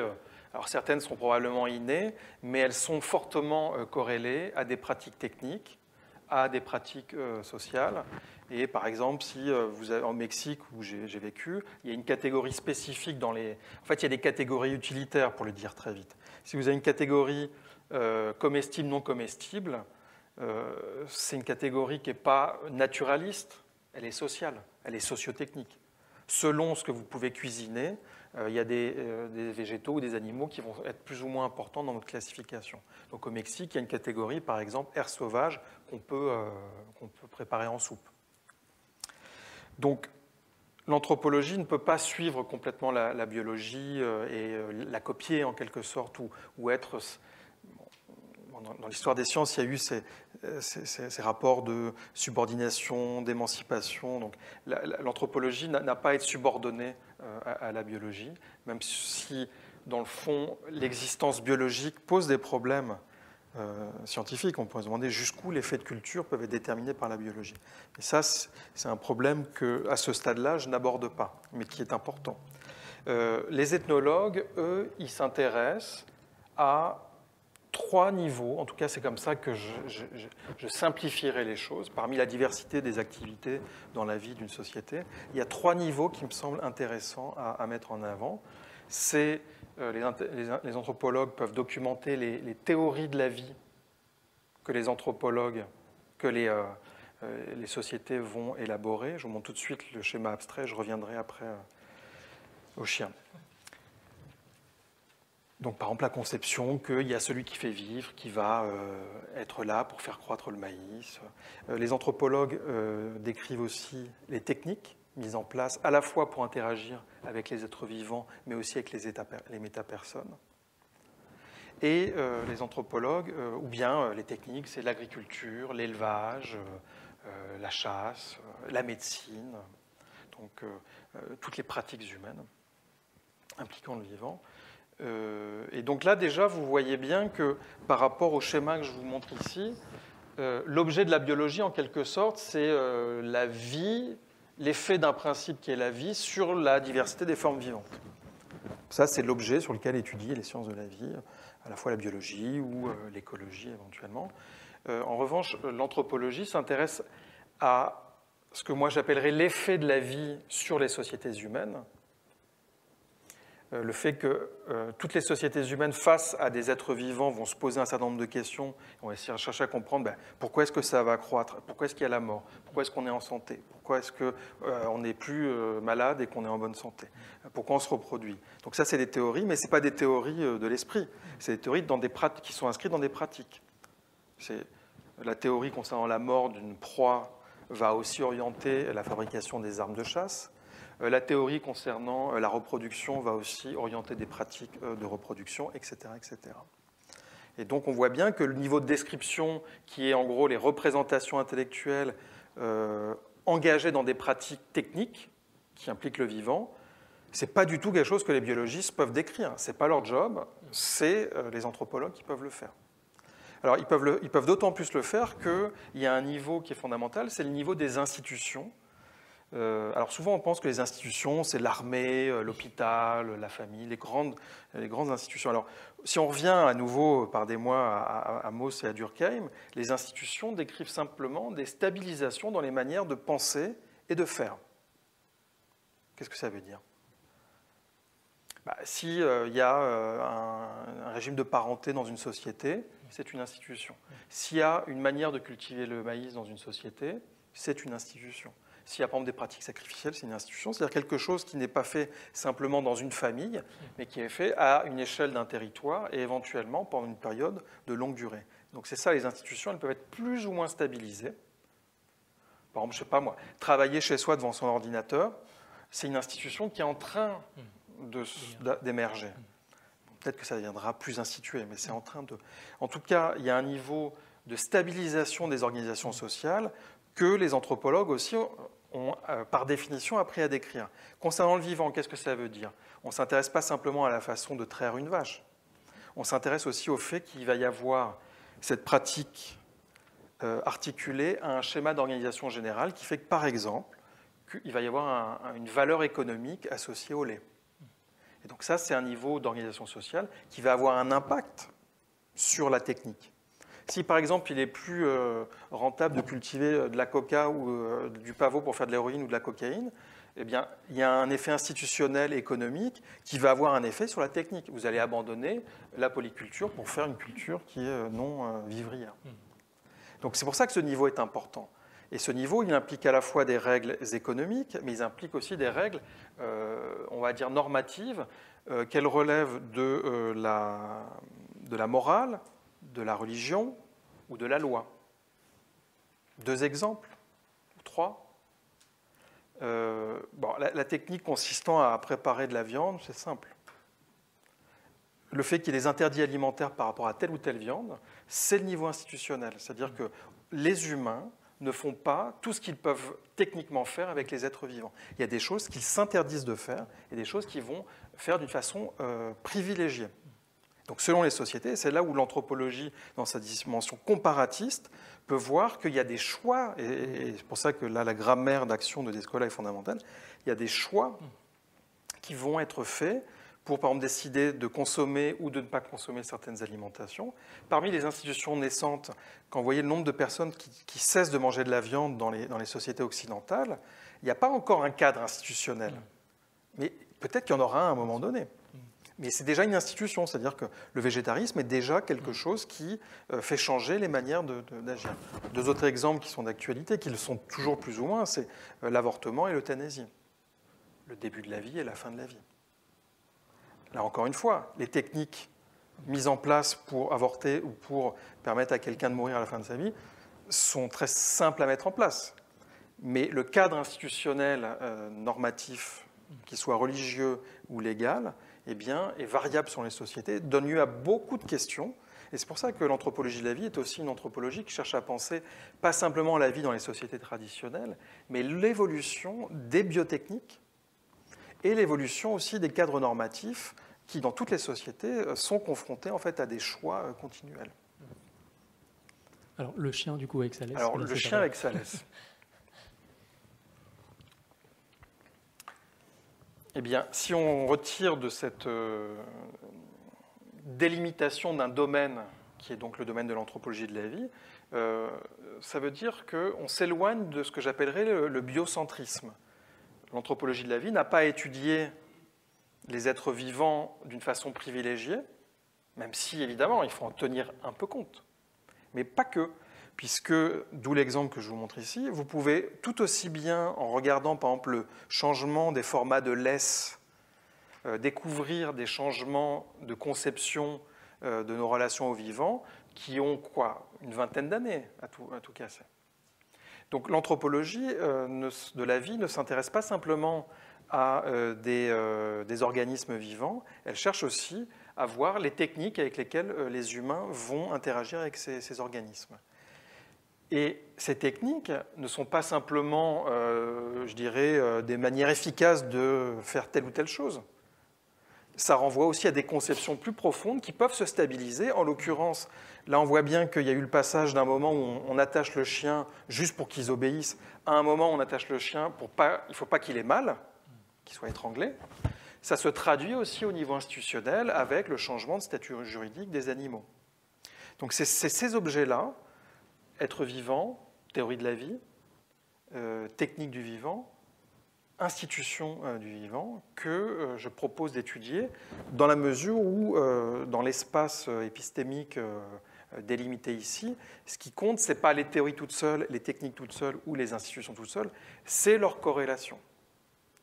alors certaines sont probablement innées, mais elles sont fortement corrélées à des pratiques techniques, à des pratiques sociales. Et par exemple, si vous avez, en Mexique où j'ai vécu, il y a une catégorie spécifique dans les... En fait, il y a des catégories utilitaires, pour le dire très vite. Si vous avez une catégorie comestible, non comestible, c'est une catégorie qui n'est pas naturaliste, elle est sociale, elle est sociotechnique. Selon ce que vous pouvez cuisiner, il y a des végétaux ou des animaux qui vont être plus ou moins importants dans notre classification. Donc au Mexique, il y a une catégorie, par exemple, air sauvage, qu'on peut préparer en soupe. Donc l'anthropologie ne peut pas suivre complètement la biologie et la copier en quelque sorte, ou être... Dans l'histoire des sciences, il y a eu ces rapports de subordination, d'émancipation. Donc, l'anthropologie n'a pas à être subordonnée à la biologie, même si, dans le fond, l'existence biologique pose des problèmes scientifiques. On pourrait se demander jusqu'où les faits de culture peuvent être déterminés par la biologie. Et ça, c'est un problème que, à ce stade-là, je n'aborde pas, mais qui est important. Les ethnologues, eux, ils s'intéressent à 3 niveaux, en tout cas c'est comme ça que je simplifierai les choses, parmi la diversité des activités dans la vie d'une société. Il y a 3 niveaux qui me semblent intéressants à mettre en avant. C'est les anthropologues peuvent documenter les théories de la vie que les anthropologues, que les sociétés vont élaborer. Je vous montre tout de suite le schéma abstrait, je reviendrai après au chien. Donc, par exemple, la conception qu'il y a celui qui fait vivre, qui va être là pour faire croître le maïs. Les anthropologues décrivent aussi les techniques mises en place à la fois pour interagir avec les êtres vivants, mais aussi avec les métapersones. Et les anthropologues, ou bien les techniques, c'est l'agriculture, l'élevage, la chasse, la médecine, donc toutes les pratiques humaines impliquant le vivant. Et donc là, déjà, vous voyez bien que par rapport au schéma que je vous montre ici, l'objet de la biologie, en quelque sorte, c'est la vie, l'effet d'un principe qui est la vie sur la diversité des formes vivantes. Ça, c'est l'objet sur lequel étudier les sciences de la vie, à la fois la biologie ou l'écologie éventuellement. En revanche, l'anthropologie s'intéresse à ce que moi j'appellerais l'effet de la vie sur les sociétés humaines. Le fait que toutes les sociétés humaines face à des êtres vivants vont se poser un certain nombre de questions, on va essayer de chercher à comprendre pourquoi est-ce que ça va croître, pourquoi est-ce qu'il y a la mort, pourquoi est-ce qu'on est en santé, pourquoi est-ce qu'on n'est plus malade et qu'on est en bonne santé, pourquoi on se reproduit. Donc ça, c'est des théories, mais ce n'est pas des théories de l'esprit, c'est des théories qui sont inscrites dans des pratiques. La théorie concernant la mort d'une proie va aussi orienter la fabrication des armes de chasse. La théorie concernant la reproduction va aussi orienter des pratiques de reproduction, etc., etc. Et donc on voit bien que le niveau de description, qui est en gros les représentations intellectuelles engagées dans des pratiques techniques qui impliquent le vivant, ce n'est pas du tout quelque chose que les biologistes peuvent décrire. Ce n'est pas leur job, c'est les anthropologues qui peuvent le faire. Alors ils peuvent d'autant plus le faire qu'il y a un niveau qui est fondamental, c'est le niveau des institutions. Alors souvent on pense que les institutions c'est l'armée, l'hôpital, la famille, les grandes institutions. Alors si on revient à nouveau par des mois à Mauss et à Durkheim, les institutions décrivent simplement des stabilisations dans les manières de penser et de faire. Qu'est-ce que ça veut dire ? Si il y a un régime de parenté dans une société, c'est une institution. S'il y a une manière de cultiver le maïs dans une société, c'est une institution. S'il y a par exemple des pratiques sacrificielles, c'est une institution, c'est-à-dire quelque chose qui n'est pas fait simplement dans une famille, mais qui est fait à une échelle d'un territoire et éventuellement pendant une période de longue durée. Donc c'est ça, les institutions, elles peuvent être plus ou moins stabilisées Par exemple, je ne sais pas moi, travailler chez soi devant son ordinateur, c'est une institution qui est en train d'émerger. Peut-être que ça deviendra plus institué, mais c'est en train de... En tout cas, il y a un niveau de stabilisation des organisations sociales que les anthropologues aussi ont, par définition, appris à décrire. Concernant le vivant, qu'est-ce que ça veut dire? On ne s'intéresse pas simplement à la façon de traire une vache. On s'intéresse aussi au fait qu'il va y avoir cette pratique articulée à un schéma d'organisation générale qui fait que, par exemple, il va y avoir une valeur économique associée au lait. Et donc ça, c'est un niveau d'organisation sociale qui va avoir un impact sur la technique. Si, par exemple, il est plus rentable de cultiver de la coca ou du pavot pour faire de l'héroïne ou de la cocaïne, eh bien, il y a un effet institutionnel et économique qui va avoir un effet sur la technique. Vous allez abandonner la polyculture pour faire une culture qui est non vivrière. Donc c'est pour ça que ce niveau est important. Et ce niveau, il implique à la fois des règles économiques, mais il implique aussi des règles, on va dire, normatives, qu'elles relèvent de la morale, de la religion ou de la loi. 2 exemples, ou 3. La technique consistant à préparer de la viande, c'est simple. Le fait qu'il y ait des interdits alimentaires par rapport à telle ou telle viande, c'est le niveau institutionnel. C'est-à-dire que les humains ne font pas tout ce qu'ils peuvent techniquement faire avec les êtres vivants. Il y a des choses qu'ils s'interdisent de faire et des choses qu'ils vont faire d'une façon privilégiée. Donc selon les sociétés, c'est là où l'anthropologie, dans sa dimension comparatiste, peut voir qu'il y a des choix, et c'est pour ça que là la grammaire d'action de Descola est fondamentale, il y a des choix qui vont être faits pour, par exemple, décider de consommer ou de ne pas consommer certaines alimentations. Parmi les institutions naissantes, quand vous voyez le nombre de personnes qui cessent de manger de la viande dans les sociétés occidentales, il n'y a pas encore un cadre institutionnel. Mais peut-être qu'il y en aura un à un moment donné. Mais c'est déjà une institution, c'est-à-dire que le végétarisme est déjà quelque chose qui fait changer les manières d'agir. 2 autres exemples qui sont d'actualité, qui le sont toujours plus ou moins, c'est l'avortement et l'euthanasie. Le début de la vie et la fin de la vie. Là, encore une fois, les techniques mises en place pour avorter ou pour permettre à quelqu'un de mourir à la fin de sa vie sont très simples à mettre en place. Mais le cadre institutionnel normatif, qu'il soit religieux ou légal, eh bien, est variable sur les sociétés, donne lieu à beaucoup de questions. Et c'est pour ça que l'anthropologie de la vie est aussi une anthropologie qui cherche à penser pas simplement la vie dans les sociétés traditionnelles, mais l'évolution des biotechniques et l'évolution aussi des cadres normatifs qui, dans toutes les sociétés, sont confrontés en fait à des choix continuels. Alors, le chien, du coup, avec sa laisse. Alors, le chien avec sa laisse. Eh bien, si on retire de cette délimitation d'un domaine, qui est donc le domaine de l'anthropologie de la vie, ça veut dire qu'on s'éloigne de ce que j'appellerais le biocentrisme. L'anthropologie de la vie n'a pas étudié les êtres vivants d'une façon privilégiée, même si, évidemment, il faut en tenir un peu compte. Mais pas que, puisque, d'où l'exemple que je vous montre ici, vous pouvez tout aussi bien, en regardant par exemple le changement des formats de laisse, découvrir des changements de conception de nos relations aux vivants qui ont quoi, une vingtaine d'années à tout casser. Donc l'anthropologie de la vie ne s'intéresse pas simplement à des organismes vivants, elle cherche aussi à voir les techniques avec lesquelles les humains vont interagir avec ces organismes. Et ces techniques ne sont pas simplement, je dirais, des manières efficaces de faire telle ou telle chose. Ça renvoie aussi à des conceptions plus profondes qui peuvent se stabiliser. En l'occurrence, là, on voit bien qu'il y a eu le passage d'un moment où on attache le chien juste pour qu'ils obéissent, à un moment où on attache le chien pour pas, il ne faut pas qu'il ait mal, qu'il soit étranglé. Ça se traduit aussi au niveau institutionnel avec le changement de statut juridique des animaux. Donc c'est ces objets-là, être vivant, théorie de la vie, technique du vivant, institution du vivant, que je propose d'étudier dans la mesure où, dans l'espace épistémique délimité ici, ce qui compte, ce n'est pas les théories toutes seules, les techniques toutes seules ou les institutions toutes seules, c'est leur corrélation.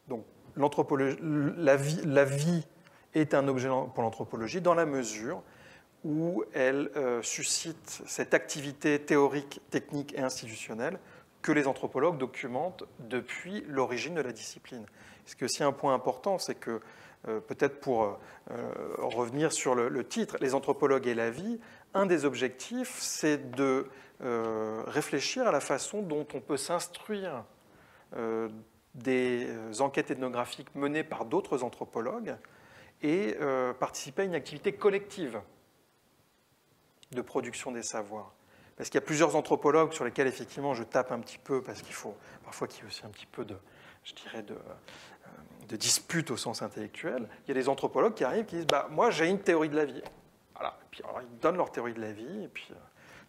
Donc la vie est un objet pour l'anthropologie dans la mesure où elle suscite cette activité théorique, technique et institutionnelle que les anthropologues documentent depuis l'origine de la discipline. Ce qui est aussi un point important, c'est que, peut-être pour revenir sur le titre, les anthropologues et la vie, un des objectifs, c'est de réfléchir à la façon dont on peut s'instruire des enquêtes ethnographiques menées par d'autres anthropologues et participer à une activité collective de production des savoirs. Parce qu'il y a plusieurs anthropologues sur lesquels, effectivement, je tape un petit peu, parce qu'il faut parfois qu'il y ait aussi un petit peu de, je dirais, de dispute au sens intellectuel. Il y a des anthropologues qui arrivent et qui disent « moi, j'ai une théorie de la vie ». Voilà. Et puis, alors, ils donnent leur théorie de la vie, et puis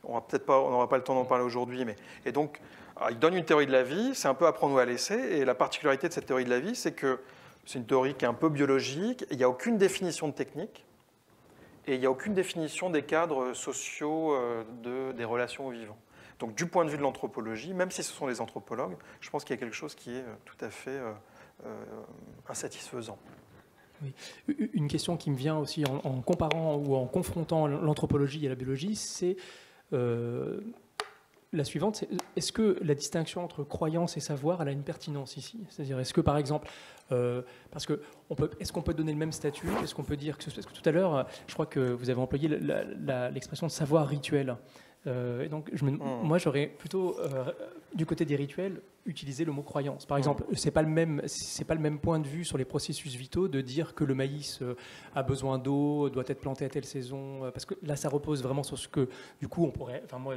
on n'aura pas le temps d'en parler aujourd'hui, mais et donc, alors, ils donnent une théorie de la vie, c'est un peu apprendre ou à laisser, et la particularité de cette théorie de la vie, c'est que c'est une théorie qui est un peu biologique, et il n'y a aucune définition de technique, et il n'y a aucune définition des cadres sociaux des relations aux vivants. Donc du point de vue de l'anthropologie, même si ce sont des anthropologues, je pense qu'il y a quelque chose qui est tout à fait insatisfaisant. Oui. Une question qui me vient aussi en comparant ou en confrontant l'anthropologie et la biologie, c'est la suivante, est-ce que la distinction entre croyance et savoir, elle a une pertinence ici? C'est-à-dire, est-ce que, par exemple, est-ce qu'on peut donner le même statut? Est-ce qu'on peut dire parce que tout à l'heure, je crois que vous avez employé l'expression de savoir rituel. Et donc, moi, j'aurais plutôt, du côté des rituels, utilisé le mot croyance. Par exemple, c'est pas le même point de vue sur les processus vitaux de dire que le maïs a besoin d'eau, doit être planté à telle saison, parce que là, ça repose vraiment sur ce que, du coup, on pourrait. Enfin, moi,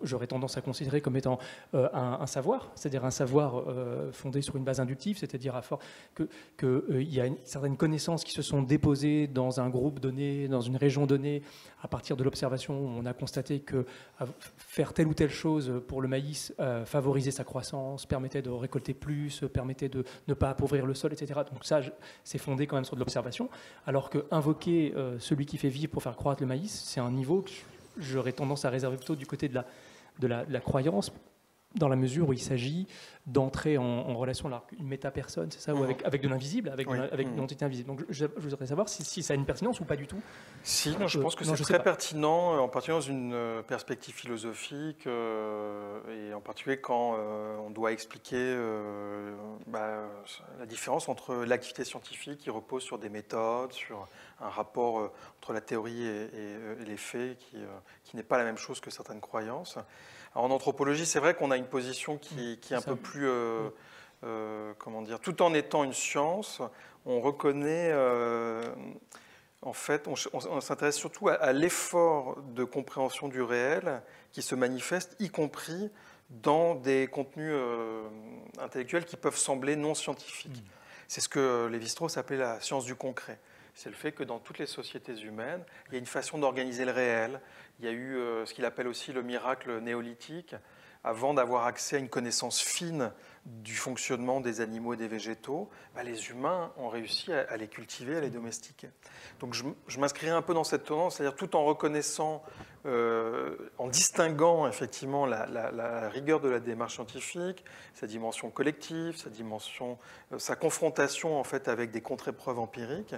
j'aurais tendance à considérer comme étant un savoir, c'est-à-dire un savoir fondé sur une base inductive, c'est-à-dire qu'il y a certaines connaissances qui se sont déposées dans un groupe donné, dans une région donnée, à partir de l'observation, on a constaté que faire telle ou telle chose pour le maïs favorisait sa croissance, permettait de récolter plus, permettait de ne pas appauvrir le sol, etc. Donc ça, c'est fondé quand même sur de l'observation. Alors que invoquer celui qui fait vivre pour faire croître le maïs, c'est un niveau que j'aurais tendance à réserver plutôt du côté de la croyance, dans la mesure où il s'agit d'entrer en relation avec une méta-personne, c'est ça, ou avec de l'invisible, avec une entité invisible. Donc je voudrais savoir si ça a une pertinence ou pas du tout. Si, non, je pense que c'est très pertinent, en particulier dans une perspective philosophique, et en particulier quand on doit expliquer la différence entre l'activité scientifique qui repose sur des méthodes, sur un rapport entre la théorie et les faits qui n'est pas la même chose que certaines croyances. Alors, en anthropologie, c'est vrai qu'on a une position qui est un peu plus, comment dire, tout en étant une science, on reconnaît, en fait, on s'intéresse surtout à l'effort de compréhension du réel qui se manifeste, y compris dans des contenus intellectuels qui peuvent sembler non scientifiques. C'est ce que Lévi-Strauss appelait la science du concret. C'est le fait que dans toutes les sociétés humaines, il y a une façon d'organiser le réel. Il y a eu ce qu'il appelle aussi le miracle néolithique, avant d'avoir accès à une connaissance fine du fonctionnement des animaux et des végétaux, les humains ont réussi à les cultiver, à les domestiquer. Donc je m'inscrirai un peu dans cette tendance, c'est-à-dire tout en reconnaissant, en distinguant effectivement la rigueur de la démarche scientifique, sa dimension collective, sa confrontation en fait avec des contre-épreuves empiriques,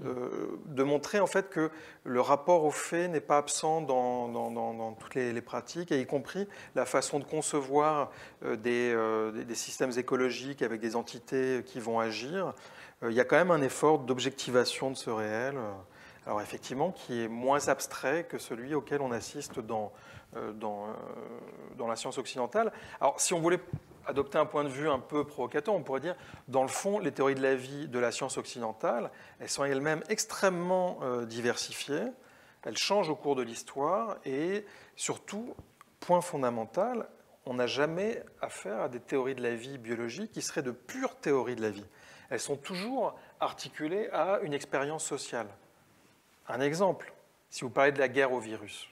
de montrer en fait que le rapport aux faits n'est pas absent dans toutes les pratiques, et y compris la façon de concevoir des systèmes écologiques avec des entités qui vont agir. Il y a quand même un effort d'objectivation de ce réel, alors effectivement qui est moins abstrait que celui auquel on assiste dans la science occidentale. Alors si on voulait adopter un point de vue un peu provocateur, on pourrait dire, dans le fond, les théories de la vie de la science occidentale, elles sont elles-mêmes extrêmement diversifiées, elles changent au cours de l'histoire, et surtout, point fondamental, on n'a jamais affaire à des théories de la vie biologique qui seraient de pures théories de la vie. Elles sont toujours articulées à une expérience sociale. Un exemple, si vous parlez de la guerre au virus,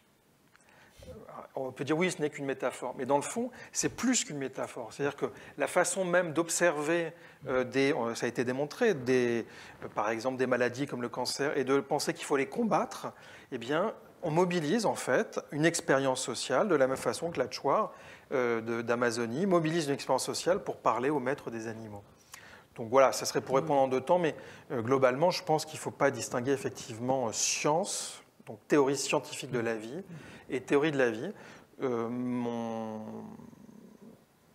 on peut dire oui, ce n'est qu'une métaphore, mais dans le fond, c'est plus qu'une métaphore. C'est-à-dire que la façon même d'observer, ça a été démontré, par exemple des maladies comme le cancer, et de penser qu'il faut les combattre, eh bien, on mobilise en fait une expérience sociale, de la même façon que la Chouar d'Amazonie mobilise une expérience sociale pour parler aux maîtres des animaux. Donc voilà, ça serait pour répondre en deux temps, mais globalement, je pense qu'il ne faut pas distinguer effectivement science, donc théorie scientifique de la vie, et théorie de la vie.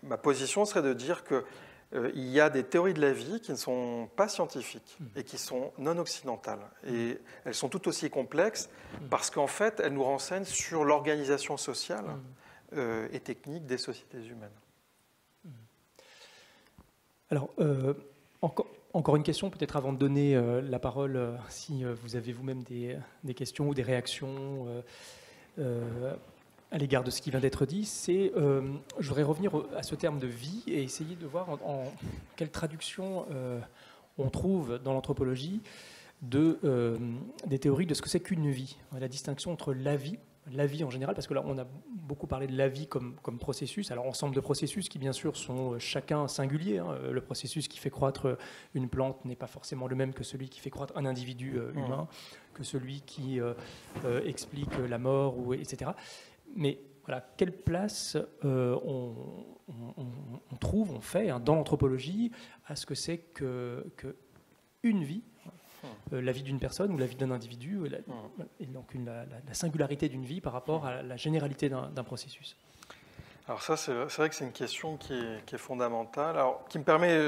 ma position serait de dire que il y a des théories de la vie qui ne sont pas scientifiques et qui sont non occidentales. Et elles sont tout aussi complexes parce qu'en fait, elles nous renseignent sur l'organisation sociale et technique des sociétés humaines. Alors, encore une question, peut-être avant de donner la parole, si vous avez vous-même des questions ou des réactions à l'égard de ce qui vient d'être dit, c'est, je voudrais revenir à ce terme de vie et essayer de voir en quelle traduction on trouve dans l'anthropologie des théories de ce que c'est qu'une vie. La distinction entre la vie en général, parce que là on a beaucoup parlé de la vie comme processus, alors ensemble de processus qui bien sûr sont chacun singuliers. Le processus qui fait croître une plante n'est pas forcément le même que celui qui fait croître un individu humain, que celui qui explique la mort, etc. Mais voilà, quelle place on fait dans l'anthropologie à ce que c'est qu'une vie, la vie d'une personne ou la vie d'un individu, et donc la singularité d'une vie par rapport à la généralité d'un processus. Alors ça, c'est vrai que c'est une question qui est fondamentale, alors, qui me permet,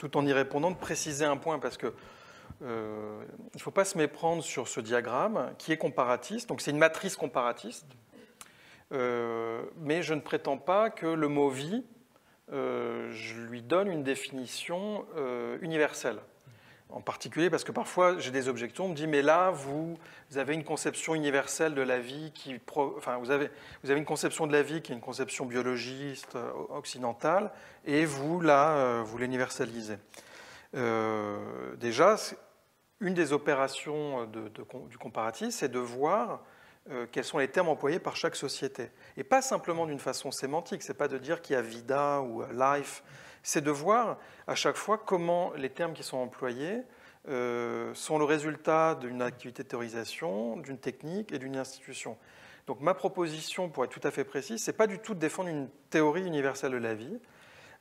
tout en y répondant, de préciser un point, parce que il ne faut pas se méprendre sur ce diagramme qui est comparatiste, donc c'est une matrice comparatiste. Mais je ne prétends pas que le mot vie, je lui donne une définition universelle. En particulier parce que parfois j'ai des objections, on me dit mais là vous avez une conception universelle de la vie vous avez une conception de la vie qui est une conception biologiste occidentale et vous là vous l'universalisez. Déjà une des opérations du comparatif, c'est de voir quels sont les termes employés par chaque société. Et pas simplement d'une façon sémantique, c'est pas de dire qu'il y a vida ou life, c'est de voir à chaque fois comment les termes qui sont employés sont le résultat d'une activité de théorisation, d'une technique et d'une institution. Donc ma proposition, pour être tout à fait précis, c'est pas du tout de défendre une théorie universelle de la vie.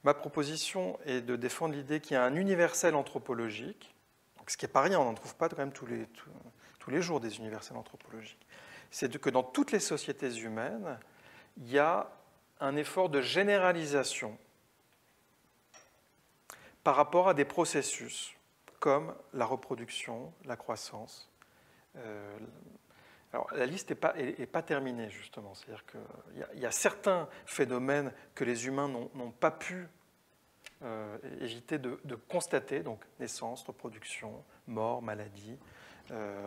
Ma proposition est de défendre l'idée qu'il y a un universel anthropologique, donc ce qui n'est pas rien, on n'en trouve pas quand même tous les jours des universels anthropologiques. C'est que dans toutes les sociétés humaines, il y a un effort de généralisation par rapport à des processus comme la reproduction, la croissance. Alors, la liste n'est pas terminée, justement. C'est-à-dire qu'il y a certains phénomènes que les humains n'ont pas pu éviter de constater, donc naissance, reproduction, mort, maladie,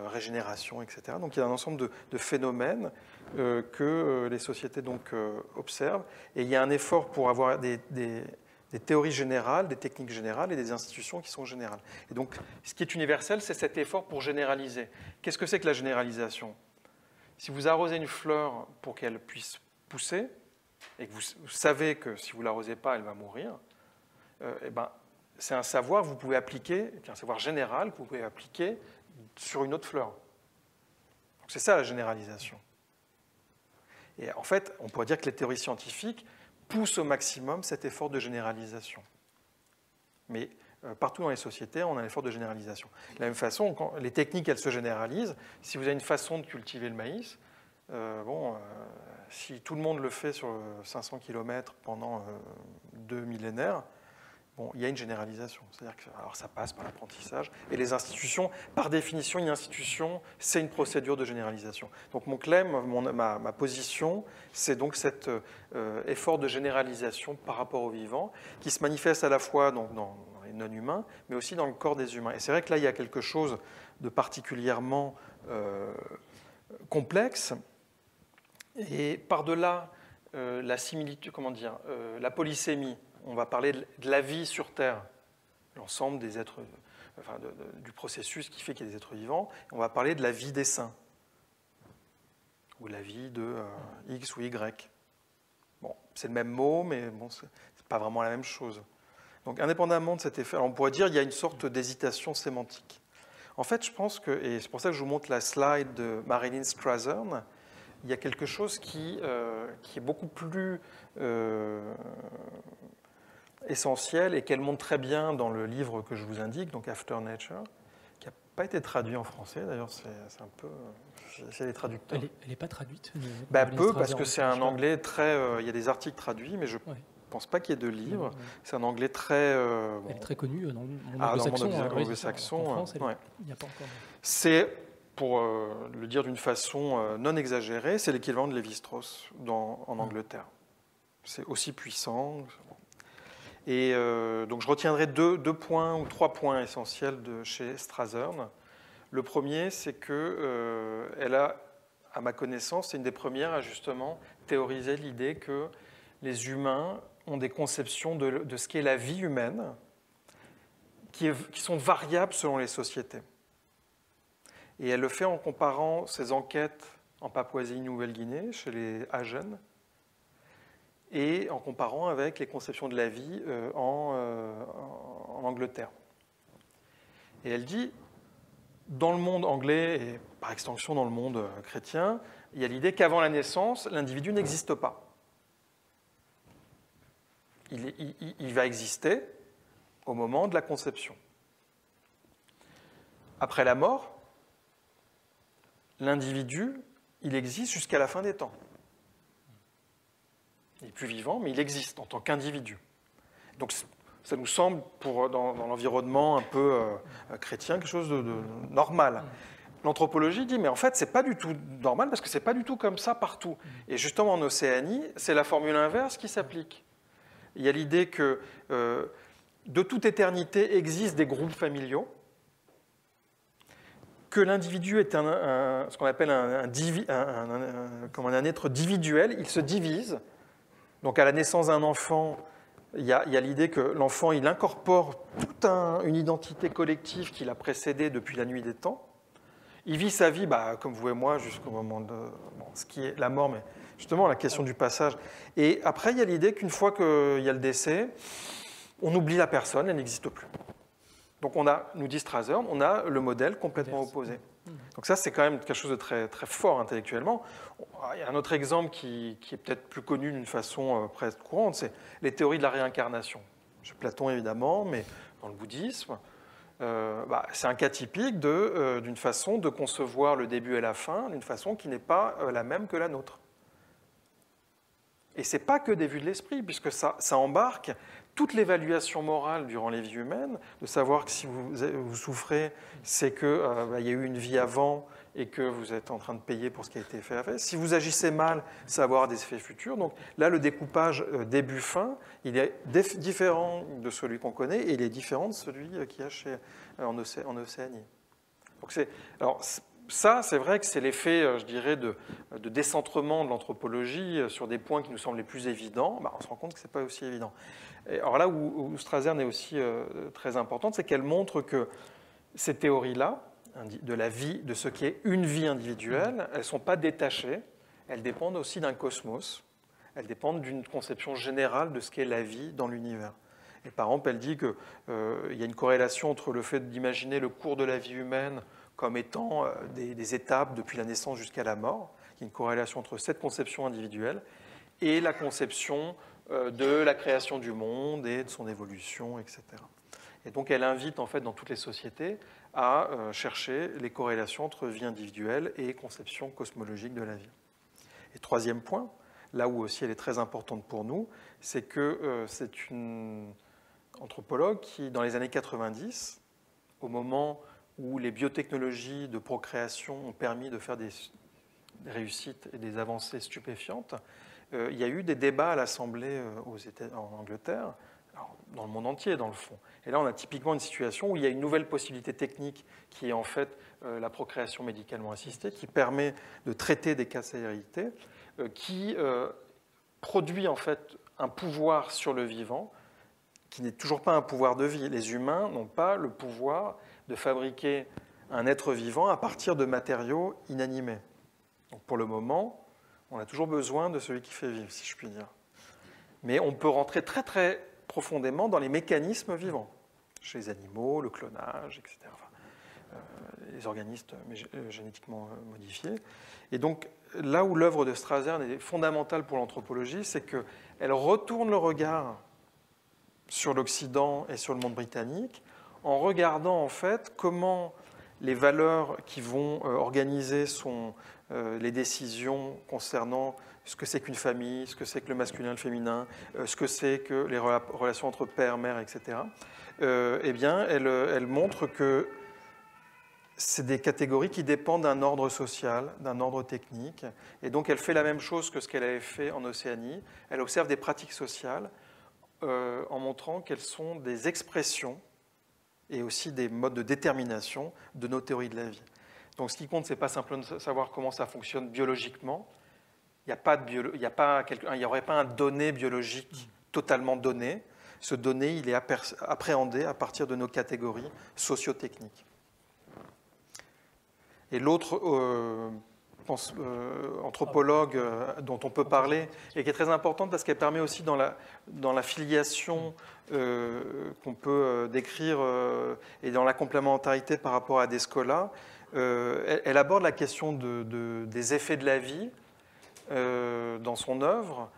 régénération, etc. Donc il y a un ensemble de phénomènes que les sociétés donc, observent. Et il y a un effort pour avoir des théories générales, des techniques générales et des institutions qui sont générales. Et donc ce qui est universel, c'est cet effort pour généraliser. Qu'est-ce que c'est que la généralisation ? Si vous arrosez une fleur pour qu'elle puisse pousser, et que vous savez que si vous ne l'arrosez pas, elle va mourir, eh ben, c'est un savoir que vous pouvez appliquer, un savoir général que vous pouvez appliquer sur une autre fleur. Donc c'est ça la généralisation. Et en fait, on pourrait dire que les théories scientifiques poussent au maximum cet effort de généralisation. Mais partout dans les sociétés, on a un effort de généralisation. De la même façon, quand les techniques, elles se généralisent. Si vous avez une façon de cultiver le maïs, si tout le monde le fait sur 500 km pendant 2 millénaires, bon, il y a une généralisation. C'est-à-dire que alors ça passe par l'apprentissage. Et les institutions, par définition, une institution, c'est une procédure de généralisation. Donc mon claim, ma position, c'est donc cet effort de généralisation par rapport au vivant, qui se manifeste à la fois donc, dans les non-humains, mais aussi dans le corps des humains. Et c'est vrai que là, il y a quelque chose de particulièrement complexe. Et par-delà la similitude, la polysémie, on va parler de la vie sur Terre, l'ensemble des êtres, du processus qui fait qu'il y a des êtres vivants. On va parler de la vie des saints, ou la vie de X ou Y. Bon, c'est le même mot, mais bon, c'est pas vraiment la même chose. Donc, indépendamment de cet effet, on pourrait dire qu'il y a une sorte d'hésitation sémantique. En fait, je pense que, et c'est pour ça que je vous montre la slide de Marilyn Strathern, il y a quelque chose qui est beaucoup plus essentiel et qu'elle montre très bien dans le livre que je vous indique, donc After Nature, qui n'a pas été traduit en français. D'ailleurs, c'est un peu... C'est les traducteurs. Elle n'est pas traduite Peu, parce que c'est un anglais très... il y a des articles traduits, mais je ne pense pas qu'il y ait de livre. C'est un anglais très... Elle est très connue dans le monde anglo-saxon. anglo-saxon. En France, il n'y a pas encore. C'est, pour le dire d'une façon non exagérée, c'est l'équivalent de Lévi-Strauss en Angleterre. C'est aussi puissant. Et donc je retiendrai deux points ou trois points essentiels de chez Strathern. Le premier, c'est qu'elle a, à ma connaissance, c'est une des premières à justement théoriser l'idée que les humains ont des conceptions de ce qu'est la vie humaine qui sont variables selon les sociétés. Et elle le fait en comparant ses enquêtes en Papouasie-Nouvelle-Guinée, chez les Agen, et en comparant avec les conceptions de la vie en Angleterre. Et elle dit, dans le monde anglais, et par extension dans le monde chrétien, il y a l'idée qu'avant la naissance, l'individu n'existe pas. Il va exister au moment de la conception. Après la mort, l'individu, il existe jusqu'à la fin des temps. Il n'est plus vivant, mais il existe en tant qu'individu. Donc ça nous semble, dans l'environnement un peu chrétien, quelque chose de normal. L'anthropologie dit, mais en fait, ce n'est pas du tout normal, parce que ce n'est pas du tout comme ça partout. Et justement, en Océanie, c'est la formule inverse qui s'applique. Il y a l'idée que de toute éternité existent des groupes familiaux, que l'individu est ce qu'on appelle un être individuel, il se divise. Donc à la naissance d'un enfant, il y a l'idée que l'enfant il incorpore toute une identité collective qui l'a précédé depuis la nuit des temps. Il vit sa vie, comme vous et moi, jusqu'au moment de ce qui est la mort, mais justement la question du passage. Et après, il y a l'idée qu'une fois qu'il y a le décès, on oublie la personne, elle n'existe plus. Donc nous dit Strathern, on a le modèle complètement opposé. Donc ça, c'est quand même quelque chose de très, très fort intellectuellement. Il y a un autre exemple qui est peut-être plus connu d'une façon presque courante, c'est les théories de la réincarnation. Chez Platon, évidemment, mais dans le bouddhisme, c'est un cas typique d'une façon de concevoir le début et la fin d'une façon qui n'est pas la même que la nôtre. Et ce n'est pas que des vues de l'esprit, puisque ça embarque toute l'évaluation morale durant les vies humaines, de savoir que si vous souffrez, c'est qu'il y a eu une vie avant et que vous êtes en train de payer pour ce qui a été fait après. Si vous agissez mal, ça va avoir des effets futurs. Donc là, le découpage début-fin, il est différent de celui qu'on connaît et il est différent de celui qu'il y a en Océanie. Donc ça, c'est vrai que c'est l'effet, je dirais, de décentrement de l'anthropologie sur des points qui nous semblent les plus évidents. On se rend compte que ce n'est pas aussi évident. Et alors là où Strathern est aussi très importante, c'est qu'elle montre que ces théories-là, de la vie, de ce qui est une vie individuelle, elles ne sont pas détachées, elles dépendent aussi d'un cosmos, elles dépendent d'une conception générale de ce qu'est la vie dans l'univers. Et par exemple, elle dit qu'il y a une corrélation entre le fait d'imaginer le cours de la vie humaine comme étant des étapes depuis la naissance jusqu'à la mort. Il y a une corrélation entre cette conception individuelle et la conception de la création du monde et de son évolution, etc. Et donc elle invite en fait dans toutes les sociétés à chercher les corrélations entre vie individuelle et conception cosmologique de la vie. Et troisième point, là où aussi elle est très importante pour nous, c'est que c'est une anthropologue qui, dans les années 90, au moment où les biotechnologies de procréation ont permis de faire des réussites et des avancées stupéfiantes, il y a eu des débats à l'Assemblée en Angleterre, alors, dans le monde entier dans le fond. Et là, on a typiquement une situation où il y a une nouvelle possibilité technique qui est en fait la procréation médicalement assistée, qui permet de traiter des cas de stérilité, qui produit en fait un pouvoir sur le vivant qui n'est toujours pas un pouvoir de vie. Les humains n'ont pas le pouvoir de fabriquer un être vivant à partir de matériaux inanimés. Donc pour le moment, on a toujours besoin de celui qui fait vivre, si je puis dire. Mais on peut rentrer très très profondément dans les mécanismes vivants, chez les animaux, le clonage, etc. Les organismes génétiquement modifiés. Et donc là où l'œuvre de Strathern est fondamentale pour l'anthropologie, c'est qu'elle retourne le regard sur l'Occident et sur le monde britannique en regardant en fait comment les valeurs qui vont organiser les décisions concernant ce que c'est qu'une famille, ce que c'est que le masculin et le féminin, ce que c'est que les relations entre père, mère, etc., eh bien, elle montre que c'est des catégories qui dépendent d'un ordre social, d'un ordre technique. Et donc, elle fait la même chose que ce qu'elle avait fait en Océanie. Elle observe des pratiques sociales en montrant qu'elles sont des expressions et aussi des modes de détermination de nos théories de la vie. Donc, ce qui compte, ce n'est pas simplement de savoir comment ça fonctionne biologiquement. Il n'y aurait pas un donné biologique totalement donné. Ce donné, il est appréhendé à partir de nos catégories socio-techniques. Et l'autre anthropologue dont on peut parler, et qui est très importante parce qu'elle permet aussi dans la filiation qu'on peut décrire et dans la complémentarité par rapport à Descola, elle aborde la question des effets de la vie dans son œuvre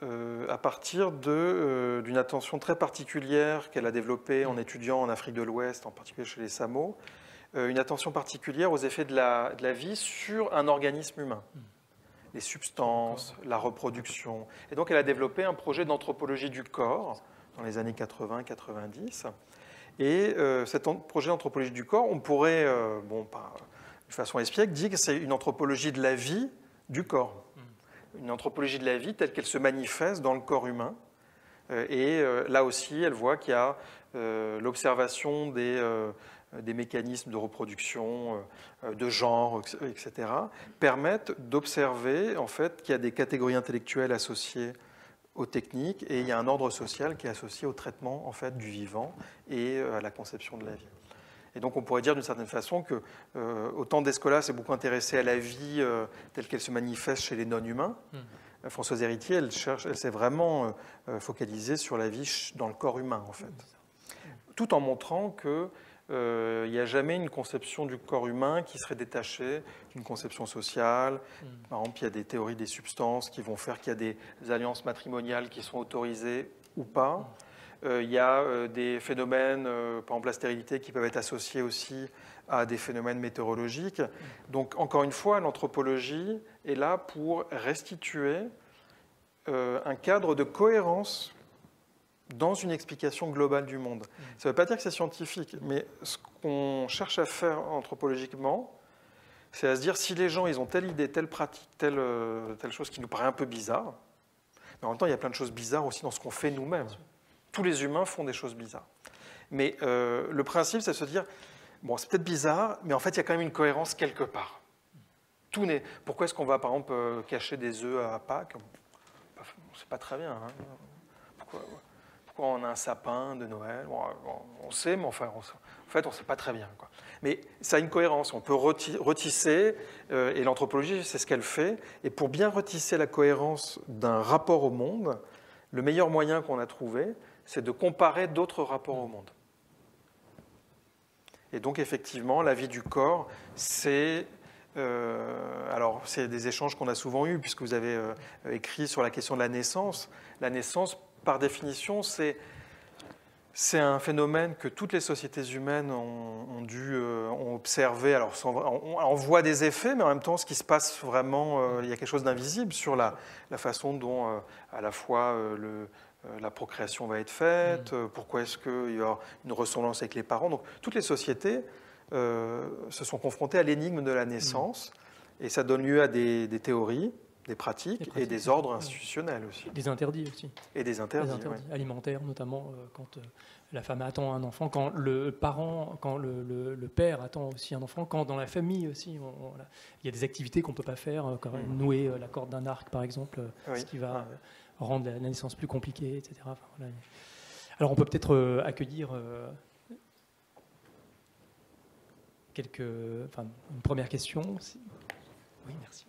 à partir d'une attention très particulière qu'elle a développée en étudiant en Afrique de l'Ouest, en particulier chez les Samo, une attention particulière aux effets de la vie sur un organisme humain, les substances, la reproduction. Et donc elle a développé un projet d'anthropologie du corps dans les années 80-90. Et cet projet d'anthropologie du corps, on pourrait, de façon espiègle, dire que c'est une anthropologie de la vie du corps. Une anthropologie de la vie telle qu'elle se manifeste dans le corps humain. Et là aussi, elle voit qu'il y a l'observation des mécanismes de reproduction, de genre, etc., permettent d'observer en fait, qu'il y a des catégories intellectuelles associées aux techniques et il y a un ordre social qui est associé au traitement en fait, du vivant et à la conception de la vie. Et donc on pourrait dire d'une certaine façon que autant Descola s'est beaucoup intéressé à la vie telle qu'elle se manifeste chez les non-humains, Françoise Héritier, elle s'est vraiment focalisée sur la vie dans le corps humain, en fait. Tout en montrant que il n'y a jamais une conception du corps humain qui serait détachée d'une conception sociale. Par exemple, il y a des théories des substances qui vont faire qu'il y a des alliances matrimoniales qui sont autorisées ou pas. Il y a des phénomènes, par exemple la stérilité, qui peuvent être associés aussi à des phénomènes météorologiques. Donc, encore une fois, l'anthropologie est là pour restituer un cadre de cohérence dans une explication globale du monde. Ça ne veut pas dire que c'est scientifique, mais ce qu'on cherche à faire anthropologiquement, c'est à se dire si les gens ils ont telle idée, telle pratique, telle chose qui nous paraît un peu bizarre, mais en même temps, il y a plein de choses bizarres aussi dans ce qu'on fait nous-mêmes. Tous les humains font des choses bizarres. Mais le principe, c'est de se dire, bon, c'est peut-être bizarre, mais en fait, il y a quand même une cohérence quelque part. Pourquoi est-ce qu'on va, par exemple, cacher des œufs à Pâques? On ne sait pas très bien. Hein. Pourquoi on a un sapin de Noël? On sait, mais enfin, en fait, on ne sait pas très bien. Quoi. Mais ça a une cohérence. On peut retisser, et l'anthropologie, c'est ce qu'elle fait. Et pour bien retisser la cohérence d'un rapport au monde, le meilleur moyen qu'on a trouvé, c'est de comparer d'autres rapports au monde. Et donc, effectivement, la vie du corps, c'est des échanges qu'on a souvent eus, puisque vous avez écrit sur la question de la naissance. La naissance, par définition, c'est un phénomène que toutes les sociétés humaines ont observé. Alors, on voit des effets, mais en même temps, ce qui se passe vraiment, il y a quelque chose d'invisible sur la façon dont, à la fois, la procréation va être faite, pourquoi est-ce qu'il y a une ressemblance avec les parents. Donc, toutes les sociétés se sont confrontées à l'énigme de la naissance, et ça donne lieu à des théories, des pratiques et des ordres institutionnels aussi. Des interdits aussi. Et des interdits, alimentaires, notamment quand la femme attend un enfant, quand le père attend aussi un enfant, quand dans la famille aussi, il y a des activités qu'on ne peut pas faire, comme nouer la corde d'un arc, par exemple, ce qui va rendre la naissance plus compliquée, etc. Enfin, voilà. Alors on peut peut-être accueillir une première question. Oui, merci.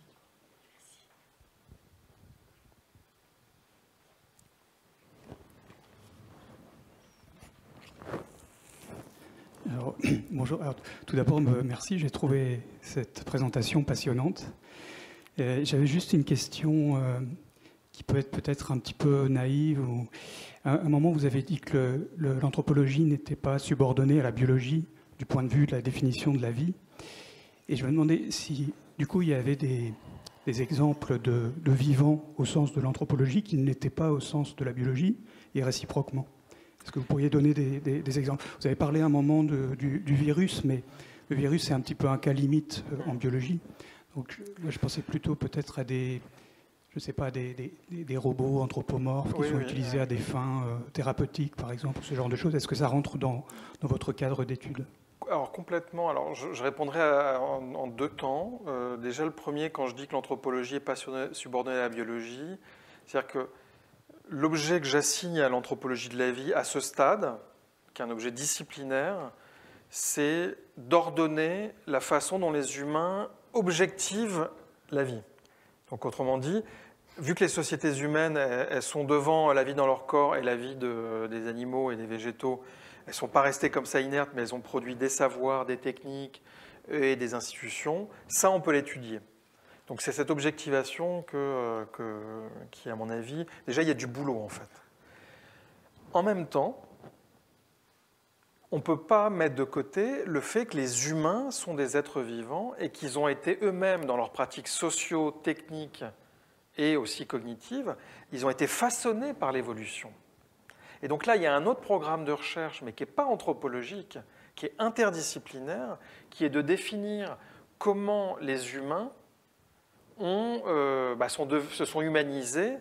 Alors, bonjour. Alors, tout d'abord, merci. J'ai trouvé cette présentation passionnante. J'avais juste une question qui peut être peut-être un petit peu naïve. À un moment, vous avez dit que l'anthropologie n'était pas subordonnée à la biologie du point de vue de la définition de la vie. Et je me demandais si, du coup, il y avait des exemples de vivants au sens de l'anthropologie qui n'étaient pas au sens de la biologie, et réciproquement. Est-ce que vous pourriez donner des exemples? Vous avez parlé un moment du virus, mais le virus, c'est un petit peu un cas limite en biologie. Donc, là, je pensais plutôt peut-être à des robots anthropomorphes qui sont utilisés à des fins thérapeutiques, par exemple, ce genre de choses. Est-ce que ça rentre dans votre cadre d'études? Alors complètement. Alors je répondrai en deux temps. Déjà le premier, quand je dis que l'anthropologie est pas subordonnée à la biologie, c'est-à-dire que l'objet que j'assigne à l'anthropologie de la vie à ce stade, qui est un objet disciplinaire, c'est d'ordonner la façon dont les humains objectivent la vie. Donc autrement dit, vu que les sociétés humaines elles sont devant la vie dans leur corps et la vie des animaux et des végétaux, elles ne sont pas restées comme ça inertes, mais elles ont produit des savoirs, des techniques et des institutions. Ça, on peut l'étudier. Donc c'est cette objectivation qui, à mon avis, déjà, il y a du boulot, en fait. En même temps, on ne peut pas mettre de côté le fait que les humains sont des êtres vivants et qu'ils ont été eux-mêmes, dans leurs pratiques socio-techniques et aussi cognitives, ils ont été façonnés par l'évolution. Et donc là, il y a un autre programme de recherche, mais qui n'est pas anthropologique, qui est interdisciplinaire, qui est de définir comment les humains se sont humanisés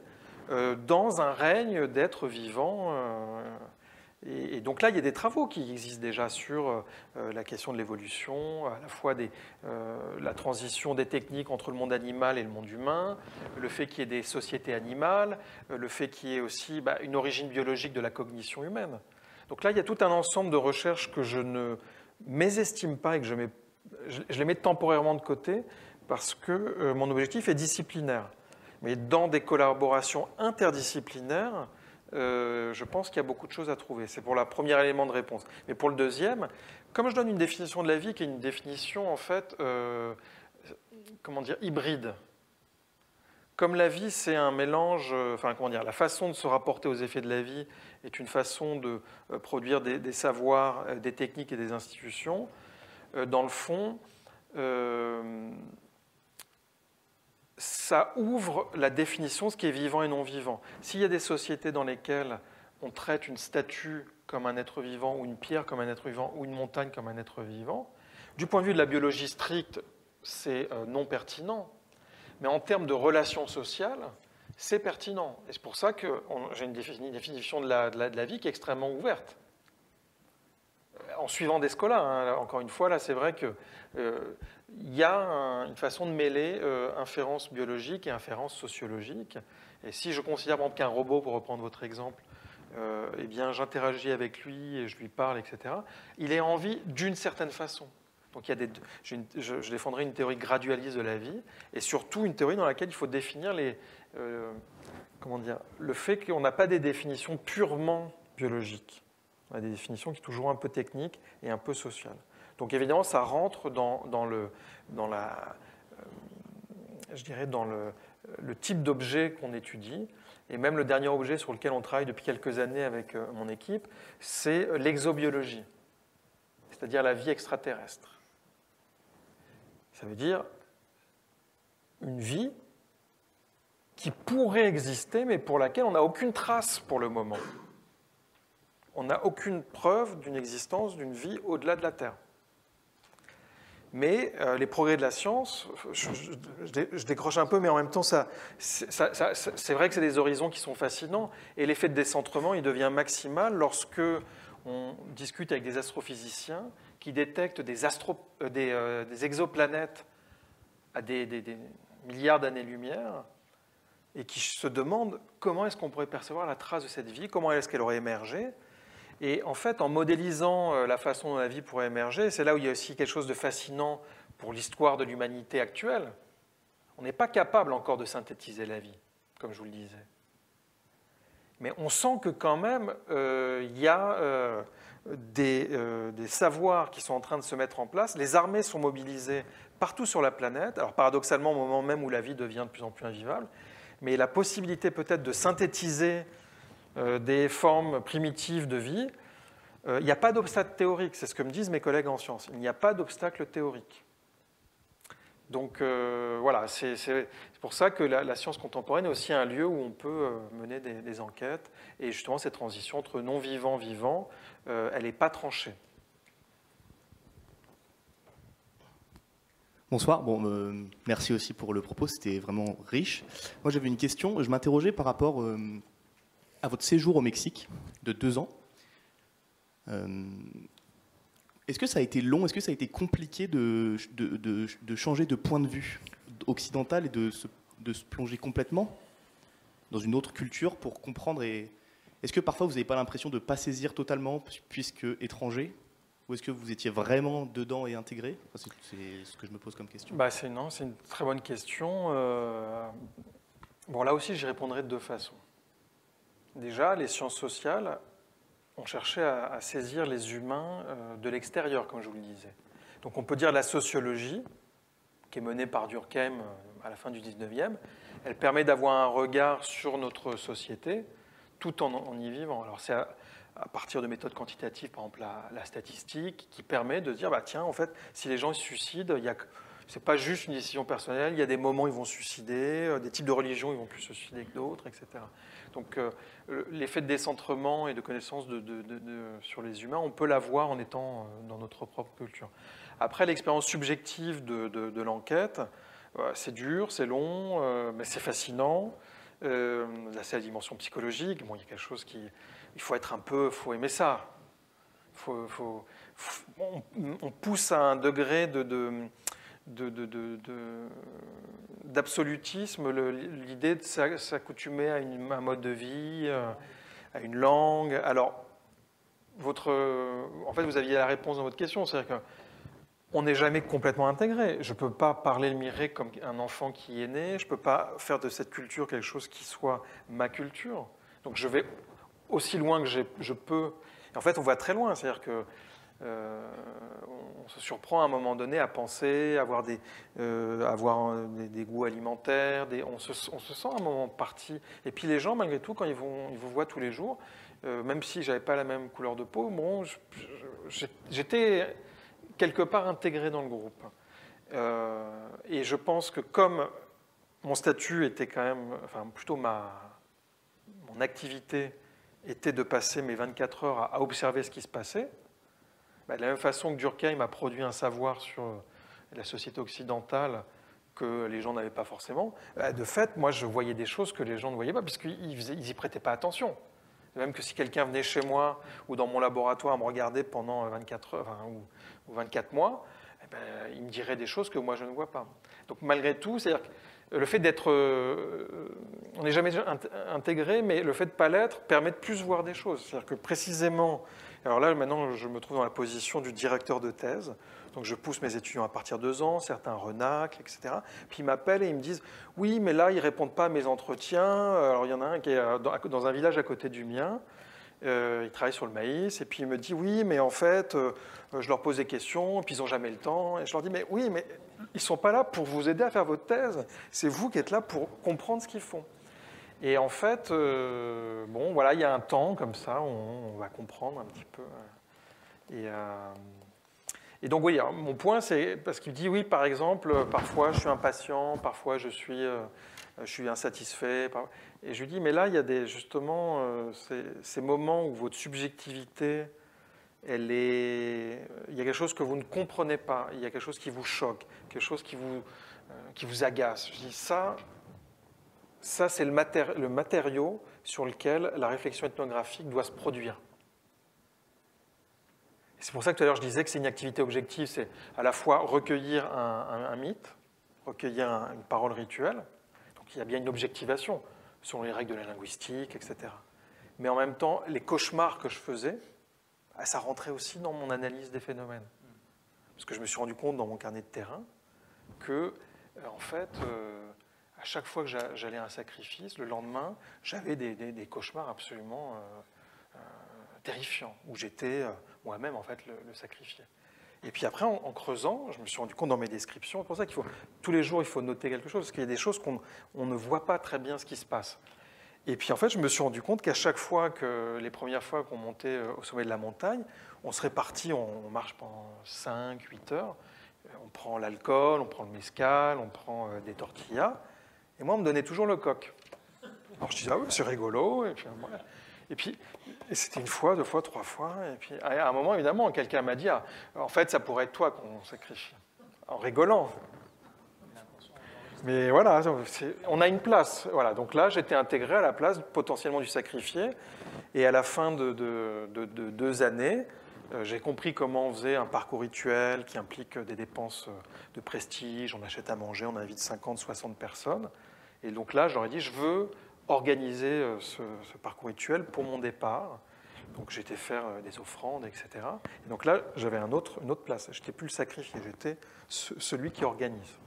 dans un règne d'êtres vivants. Et donc là, il y a des travaux qui existent déjà sur la question de l'évolution, à la fois la transition des techniques entre le monde animal et le monde humain, le fait qu'il y ait des sociétés animales, le fait qu'il y ait aussi une origine biologique de la cognition humaine. Donc là, il y a tout un ensemble de recherches que je ne mésestime pas et que je les mets temporairement de côté parce que mon objectif est disciplinaire. Mais dans des collaborations interdisciplinaires, je pense qu'il y a beaucoup de choses à trouver. C'est pour le premier élément de réponse. Mais pour le deuxième, comme je donne une définition de la vie qui est une définition en fait, hybride. Comme la vie, c'est un mélange, la façon de se rapporter aux effets de la vie est une façon de produire des savoirs, des techniques et des institutions. Dans le fond, ça ouvre la définition de ce qui est vivant et non vivant. S'il y a des sociétés dans lesquelles on traite une statue comme un être vivant, ou une pierre comme un être vivant, ou une montagne comme un être vivant, du point de vue de la biologie stricte, c'est non pertinent. Mais en termes de relations sociales, c'est pertinent. Et c'est pour ça que j'ai une définition de la vie qui est extrêmement ouverte. En suivant des scolas, hein. Encore une fois, là, c'est vrai qu'il y a une façon de mêler inférence biologique et inférence sociologique. Et si je considère, par exemple, qu'un robot, pour reprendre votre exemple, j'interagis avec lui et je lui parle, etc., il est en vie d'une certaine façon. Donc je défendrai une théorie gradualiste de la vie et surtout une théorie dans laquelle il faut définir le fait qu'on n'a pas des définitions purement biologiques. On a des définitions qui sont toujours un peu techniques et un peu sociales. Donc évidemment, ça rentre dans le type d'objet qu'on étudie. Et même le dernier objet sur lequel on travaille depuis quelques années avec mon équipe, c'est l'exobiologie, c'est-à-dire la vie extraterrestre. Ça veut dire une vie qui pourrait exister, mais pour laquelle on n'a aucune trace pour le moment. On n'a aucune preuve d'une existence d'une vie au-delà de la Terre. Mais les progrès de la science, je décroche un peu, mais en même temps, c'est vrai que c'est des horizons qui sont fascinants. Et l'effet de décentrement, il devient maximal lorsque on discute avec des astrophysiciens qui détectent des exoplanètes à des milliards d'années-lumière et qui se demandent comment est-ce qu'on pourrait percevoir la trace de cette vie, comment est-ce qu'elle aurait émergé. Et en fait, en modélisant la façon dont la vie pourrait émerger, c'est là où il y a aussi quelque chose de fascinant pour l'histoire de l'humanité actuelle. On n'est pas capable encore de synthétiser la vie, comme je vous le disais. Mais on sent que quand même, il y a des savoirs qui sont en train de se mettre en place. Les armées sont mobilisées partout sur la planète. Alors paradoxalement, au moment même où la vie devient de plus en plus invivable, mais la possibilité peut-être de synthétiser des formes primitives de vie Il n'y a pas d'obstacle théorique, c'est ce que me disent mes collègues en sciences. Il n'y a pas d'obstacle théorique. Donc voilà, c'est pour ça que la science contemporaine est aussi un lieu où on peut mener des enquêtes. Et justement, cette transition entre non-vivant, vivant, elle n'est pas tranchée. Bonsoir, merci aussi pour le propos, c'était vraiment riche. Moi j'avais une question, je m'interrogeais par rapport à votre séjour au Mexique de 2 ans. Est-ce que ça a été long, est-ce que ça a été compliqué de changer de point de vue occidental et de se plonger complètement dans une autre culture pour comprendre est-ce que parfois vous n'avez pas l'impression de ne pas saisir totalement puisque étranger? Ou est-ce que vous étiez vraiment dedans et intégré? C'est ce que je me pose comme question. C'est une très bonne question. Bon, là aussi, j'y répondrai de 2 façons. Déjà, les sciences sociales ont cherché à saisir les humains de l'extérieur, comme je vous le disais. Donc on peut dire la sociologie, qui est menée par Durkheim à la fin du 19e, elle permet d'avoir un regard sur notre société tout en y vivant. Alors c'est à partir de méthodes quantitatives, par exemple la statistique, qui permet de dire, tiens, en fait, si les gens se suicident, ce n'est pas juste une décision personnelle, il y a des moments où ils vont se suicider, des types de religions ils vont plus se suicider que d'autres, etc. Donc l'effet de décentrement et de connaissance sur les humains, on peut l'avoir en étant dans notre propre culture. Après, l'expérience subjective de l'enquête, c'est dur, c'est long, mais c'est fascinant. Là, c'est la dimension psychologique. Bon, il y a quelque chose il faut être faut aimer ça. On pousse à un degré d'absolutisme l'idée de s'accoutumer à un mode de vie, à une langue. Alors, en fait, vous aviez la réponse dans votre question, c'est-à-dire qu'on n'est jamais complètement intégré. Je ne peux pas parler le miré comme un enfant qui est né, je ne peux pas faire de cette culture quelque chose qui soit ma culture. Donc je vais aussi loin que je peux. Et en fait, on va très loin, c'est-à-dire que on se surprend à un moment donné à penser, avoir des goûts alimentaires, on se sent à un moment parti. Et puis les gens, malgré tout, quand ils vous voient tous les jours, même si je n'avais pas la même couleur de peau, bon, j'étais quelque part intégré dans le groupe. Et je pense que comme mon statut était quand même, enfin plutôt mon activité était de passer mes 24 heures à observer ce qui se passait, de la même façon que Durkheim a produit un savoir sur la société occidentale que les gens n'avaient pas forcément, de fait, moi je voyais des choses que les gens ne voyaient pas, puisqu'ils n'y prêtaient pas attention. Même que si quelqu'un venait chez moi ou dans mon laboratoire me regarder pendant 24 heures ou 24 mois, il me dirait des choses que moi je ne vois pas. Donc malgré tout, c'est-à-dire que le fait d'être... on n'est jamais intégré, mais le fait de ne pas l'être permet de plus voir des choses. C'est-à-dire que précisément... Alors là, maintenant, je me trouve dans la position du directeur de thèse. Donc je pousse mes étudiants à partir de 2 ans, certains renaclent, etc. Puis ils m'appellent et ils me disent « Oui, mais là, ils ne répondent pas à mes entretiens. » Alors il y en a un qui est dans un village à côté du mien. Il travaille sur le maïs. Et puis il me dit « Oui, mais en fait, je leur pose des questions, et puis ils n'ont jamais le temps. » Et je leur dis « Mais oui, mais ils ne sont pas là pour vous aider à faire votre thèse. C'est vous qui êtes là pour comprendre ce qu'ils font. » Et en fait, bon, voilà, il y a un temps comme ça, on va comprendre un petit peu. Et donc, oui, mon point, c'est parce qu'il dit, oui, par exemple, parfois je suis impatient, parfois je suis insatisfait. Et je lui dis, mais là, il y a justement ces moments où votre subjectivité, il y a quelque chose que vous ne comprenez pas, il y a quelque chose qui vous choque, quelque chose qui vous agace. Je dis, ça c'est le matériau sur lequel la réflexion ethnographique doit se produire. C'est pour ça que tout à l'heure je disais que c'est une activité objective, c'est à la fois recueillir un mythe, recueillir une parole rituelle, donc il y a bien une objectivation selon les règles de la linguistique, etc. Mais en même temps, les cauchemars que je faisais, ça rentrait aussi dans mon analyse des phénomènes. Parce que je me suis rendu compte dans mon carnet de terrain que, en fait, à chaque fois que j'allais à un sacrifice, le lendemain, j'avais des cauchemars absolument terrifiants, où j'étais moi-même en fait le sacrifié. Et puis après, en creusant, je me suis rendu compte dans mes descriptions, c'est pour ça qu'il faut tous les jours il faut noter quelque chose, parce qu'il y a des choses qu'on ne voit pas très bien ce qui se passe. Et puis en fait, je me suis rendu compte qu'à chaque fois les premières fois qu'on montait au sommet de la montagne, on se répartit, on marche pendant 5-8 heures, on prend l'alcool, on prend le mezcal, on prend des tortillas, et moi on me donnait toujours le coq. Alors je disais, ah oui, c'est rigolo, et puis c'était une fois, 2 fois, 3 fois, et puis à un moment évidemment, quelqu'un m'a dit, ah, en fait ça pourrait être toi qu'on sacrifie, en rigolant. Mais voilà, on a une place. Voilà, donc là, j'étais intégré à la place potentiellement du sacrifié. Et à la fin de 2 années, j'ai compris comment on faisait un parcours rituel qui implique des dépenses de prestige. On achète à manger, on invite 50, 60 personnes. Et donc là, j'aurais dit, je veux organiser ce parcours rituel pour mon départ. Donc j'étais faire des offrandes, etc. Et donc là, j'avais une autre place. Je n'étais plus le sacrifié, j'étais celui qui organise.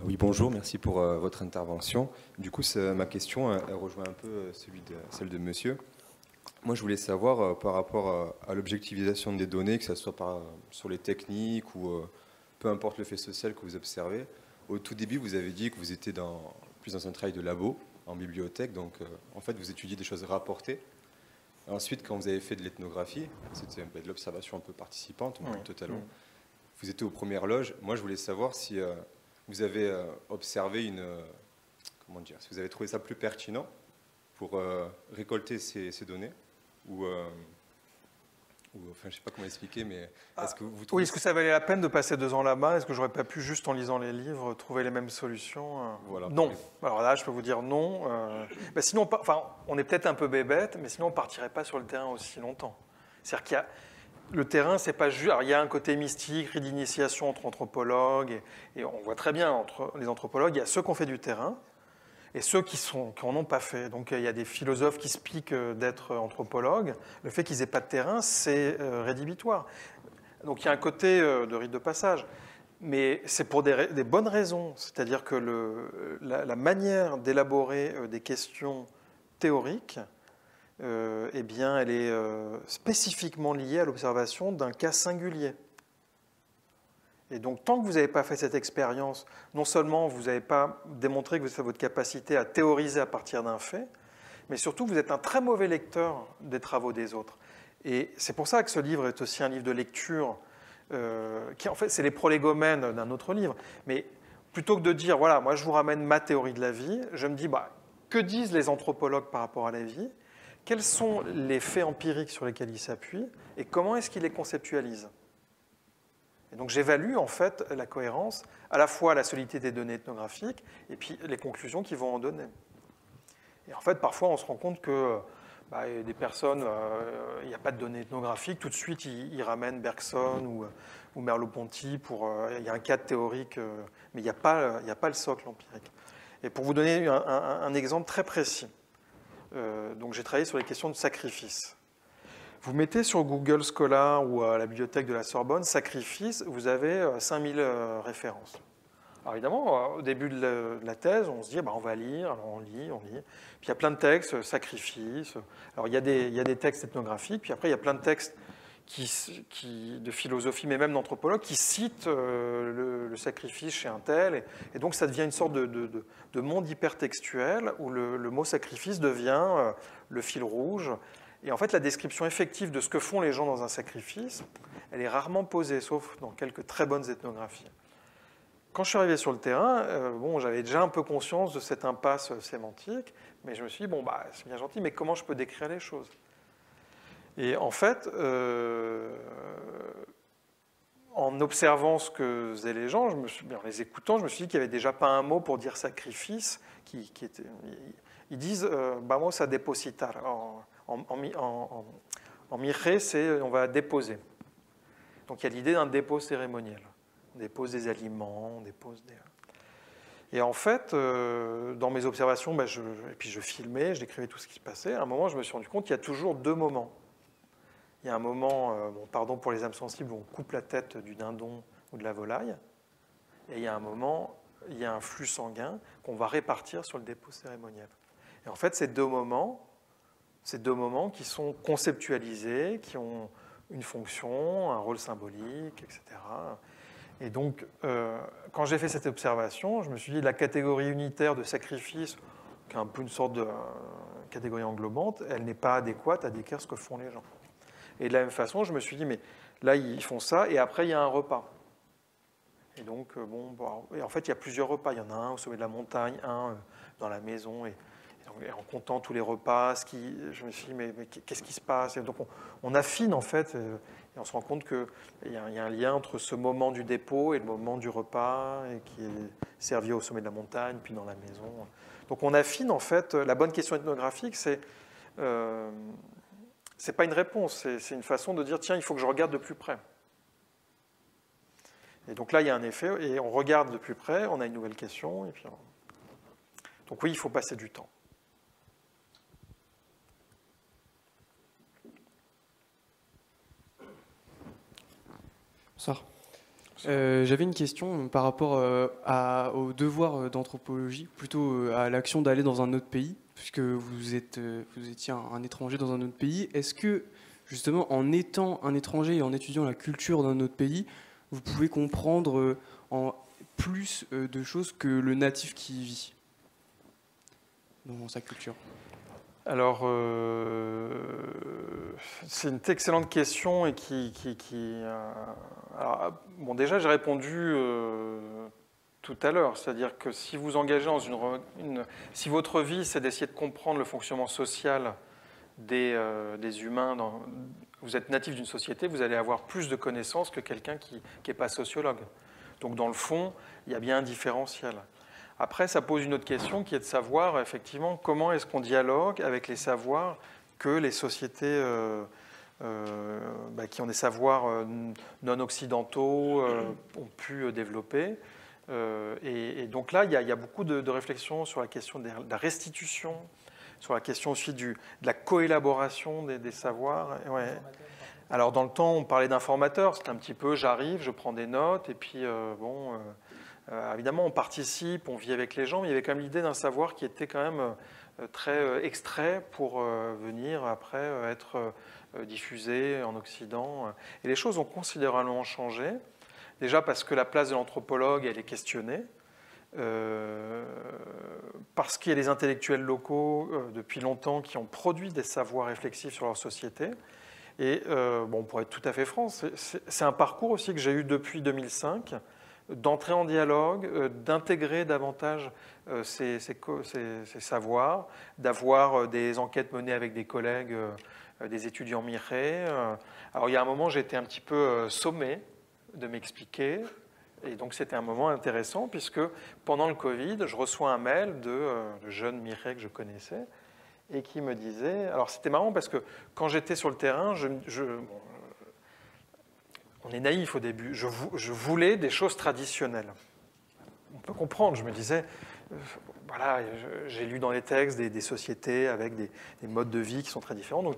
Oui, bonjour, merci pour votre intervention. Du coup, ma question elle rejoint un peu celle de monsieur. Moi, je voulais savoir par rapport à l'objectivisation des données, que ce soit sur les techniques ou peu importe le fait social que vous observez. Au tout début, vous avez dit que vous étiez plus dans un travail de labo, en bibliothèque, donc en fait, vous étudiez des choses rapportées. Ensuite, quand vous avez fait de l'ethnographie, c'était de l'observation un peu participante, totalement. Vous étiez aux premières loges. Moi, je voulais savoir si vous avez observé si vous avez trouvé ça plus pertinent pour récolter ces données ou enfin, je ne sais pas comment expliquer, mais est-ce que vous trouvez... Oui, est-ce que ça valait la peine de passer 2 ans là-bas? Est-ce que j'aurais pas pu, juste en lisant les livres, trouver les mêmes solutions? Voilà, non. Alors là, je peux vous dire non. Sinon, on est peut-être un peu bébête, mais sinon, on ne partirait pas sur le terrain aussi longtemps. C'est-à-dire qu'il y a... Le terrain, c'est pas juste... Alors, il y a un côté mystique, rite d'initiation entre anthropologues, et on voit très bien, entre les anthropologues, il y a ceux qui ont fait du terrain, et ceux qui n'en ont pas fait. Donc il y a des philosophes qui se piquent d'être anthropologues. Le fait qu'ils n'aient pas de terrain, c'est rédhibitoire. Donc il y a un côté de rite de passage. Mais c'est pour des bonnes raisons. C'est-à-dire que la manière d'élaborer des questions théoriques, eh bien, elle est spécifiquement liée à l'observation d'un cas singulier. Et donc, tant que vous n'avez pas fait cette expérience, non seulement vous n'avez pas démontré que vous avez votre capacité à théoriser à partir d'un fait, mais surtout, vous êtes un très mauvais lecteur des travaux des autres. Et c'est pour ça que ce livre est aussi un livre de lecture, qui en fait, c'est les prolégomènes d'un autre livre. Mais plutôt que de dire, voilà, moi je vous ramène ma théorie de la vie, je me dis, que disent les anthropologues par rapport à la vie? Quels sont les faits empiriques sur lesquels ils s'appuient? Et comment est-ce qu'ils les conceptualisent? Et donc j'évalue en fait la cohérence, à la fois la solidité des données ethnographiques et puis les conclusions qu'ils vont en donner. Et en fait, parfois, on se rend compte que des personnes, il n'y a pas de données ethnographiques, tout de suite, ils ramènent Bergson ou Merleau-Ponty il y a un cadre théorique, mais il n'y a pas le socle empirique. Et pour vous donner un exemple très précis, donc j'ai travaillé sur les questions de sacrifice. Vous mettez sur Google Scholar ou à la bibliothèque de la Sorbonne, sacrifice, vous avez 5000 références. Alors évidemment, au début de la thèse, on se dit, on va lire, alors on lit. Puis il y a plein de textes, sacrifice. Alors il y a des textes ethnographiques, puis après il y a plein de textes de philosophie, mais même d'anthropologues, qui citent le sacrifice chez un tel. Et donc ça devient une sorte de monde hypertextuel où le mot sacrifice devient le fil rouge. Et en fait, la description effective de ce que font les gens dans un sacrifice, elle est rarement posée, sauf dans quelques très bonnes ethnographies. Quand je suis arrivé sur le terrain, j'avais déjà un peu conscience de cette impasse sémantique, mais je me suis dit, c'est bien gentil, mais comment je peux décrire les choses? Et en fait, en observant ce que faisaient les gens, en les écoutant, je me suis dit qu'il n'y avait déjà pas un mot pour dire sacrifice, qui était... Ils disent, moi, ça dépositar. En miré, c'est on va déposer. Donc il y a l'idée d'un dépôt cérémoniel. On dépose des aliments, on dépose des... Et en fait, dans mes observations, et puis je filmais, je décrivais tout ce qui se passait. À un moment, je me suis rendu compte qu'il y a toujours 2 moments. Il y a un moment, pardon pour les âmes sensibles, où on coupe la tête du dindon ou de la volaille. Et il y a un moment, il y a un flux sanguin qu'on va répartir sur le dépôt cérémoniel. Et en fait, ces deux moments qui sont conceptualisés, qui ont une fonction, un rôle symbolique, etc. Et donc, quand j'ai fait cette observation, je me suis dit la catégorie unitaire de sacrifice, qui est un peu une sorte de catégorie englobante, elle n'est pas adéquate à décrire ce que font les gens. Et de la même façon, je me suis dit, mais là, ils font ça, et après, il y a un repas. Et donc, et en fait, il y a plusieurs repas. Il y en a un au sommet de la montagne, un dans la maison. Et en comptant tous les repas, je me suis dit, mais qu'est-ce qui se passe? Et donc, on affine, en fait, et on se rend compte qu'il y a un lien entre ce moment du dépôt et le moment du repas, et qui est servi au sommet de la montagne, puis dans la maison. Donc, on affine, en fait. La bonne question ethnographique, c'est pas une réponse, c'est une façon de dire, tiens, il faut que je regarde de plus près. Et donc là, il y a un effet, et on regarde de plus près, on a une nouvelle question, et puis donc oui, il faut passer du temps. Bonsoir. J'avais une question par rapport au devoir d'anthropologie, plutôt à l'action d'aller dans un autre pays, puisque vous étiez un étranger dans un autre pays. Est-ce que, justement, en étant un étranger et en étudiant la culture d'un autre pays, vous pouvez comprendre en plus de choses que le natif qui y vit dans sa culture? Alors, c'est une excellente question et alors, bon, déjà, j'ai répondu tout à l'heure, c'est-à-dire que si vous engagez dans si votre vie, c'est d'essayer de comprendre le fonctionnement social des humains, vous êtes natif d'une société, vous allez avoir plus de connaissances que quelqu'un qui n'est pas sociologue. Donc, dans le fond, il y a bien un différentiel. Après, ça pose une autre question qui est de savoir, effectivement, comment est-ce qu'on dialogue avec les savoirs que les sociétés qui ont des savoirs non occidentaux ont pu développer. Et donc là, il y a beaucoup de réflexions sur la question de la restitution, sur la question aussi de la coélaboration des savoirs. Ouais. Alors, dans le temps, on parlait d'informateurs. C'était un petit peu, j'arrive, je prends des notes, et puis, évidemment, on participe, on vit avec les gens, mais il y avait quand même l'idée d'un savoir qui était quand même très extrait pour venir après être diffusé en Occident. Et les choses ont considérablement changé. Déjà parce que la place de l'anthropologue, elle est questionnée. Parce qu'il y a des intellectuels locaux depuis longtemps qui ont produit des savoirs réflexifs sur leur société. Et pour être tout à fait franc, c'est un parcours aussi que j'ai eu depuis 2005, d'entrer en dialogue, d'intégrer davantage ces savoirs, d'avoir des enquêtes menées avec des collègues, des étudiants Mireille. Alors il y a un moment, j'ai été un petit peu sommé de m'expliquer, et donc c'était un moment intéressant, puisque pendant le Covid, je reçois un mail de jeunes Mireille que je connaissais, et qui me disait... Alors c'était marrant, parce que quand j'étais sur le terrain, on est naïf au début. Je voulais des choses traditionnelles. On peut comprendre, je me disais, voilà, j'ai lu dans les textes des sociétés avec des modes de vie qui sont très différents. Donc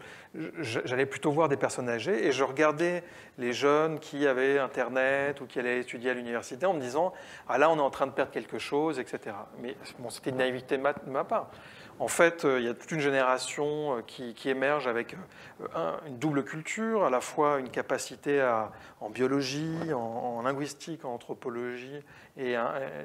j'allais plutôt voir des personnes âgées et je regardais les jeunes qui avaient Internet ou qui allaient étudier à l'université en me disant, ah là, on est en train de perdre quelque chose, etc. Mais bon, c'était une naïveté de ma part. En fait, il y a toute une génération qui émerge avec une double culture, à la fois une capacité en biologie, en linguistique, en anthropologie, et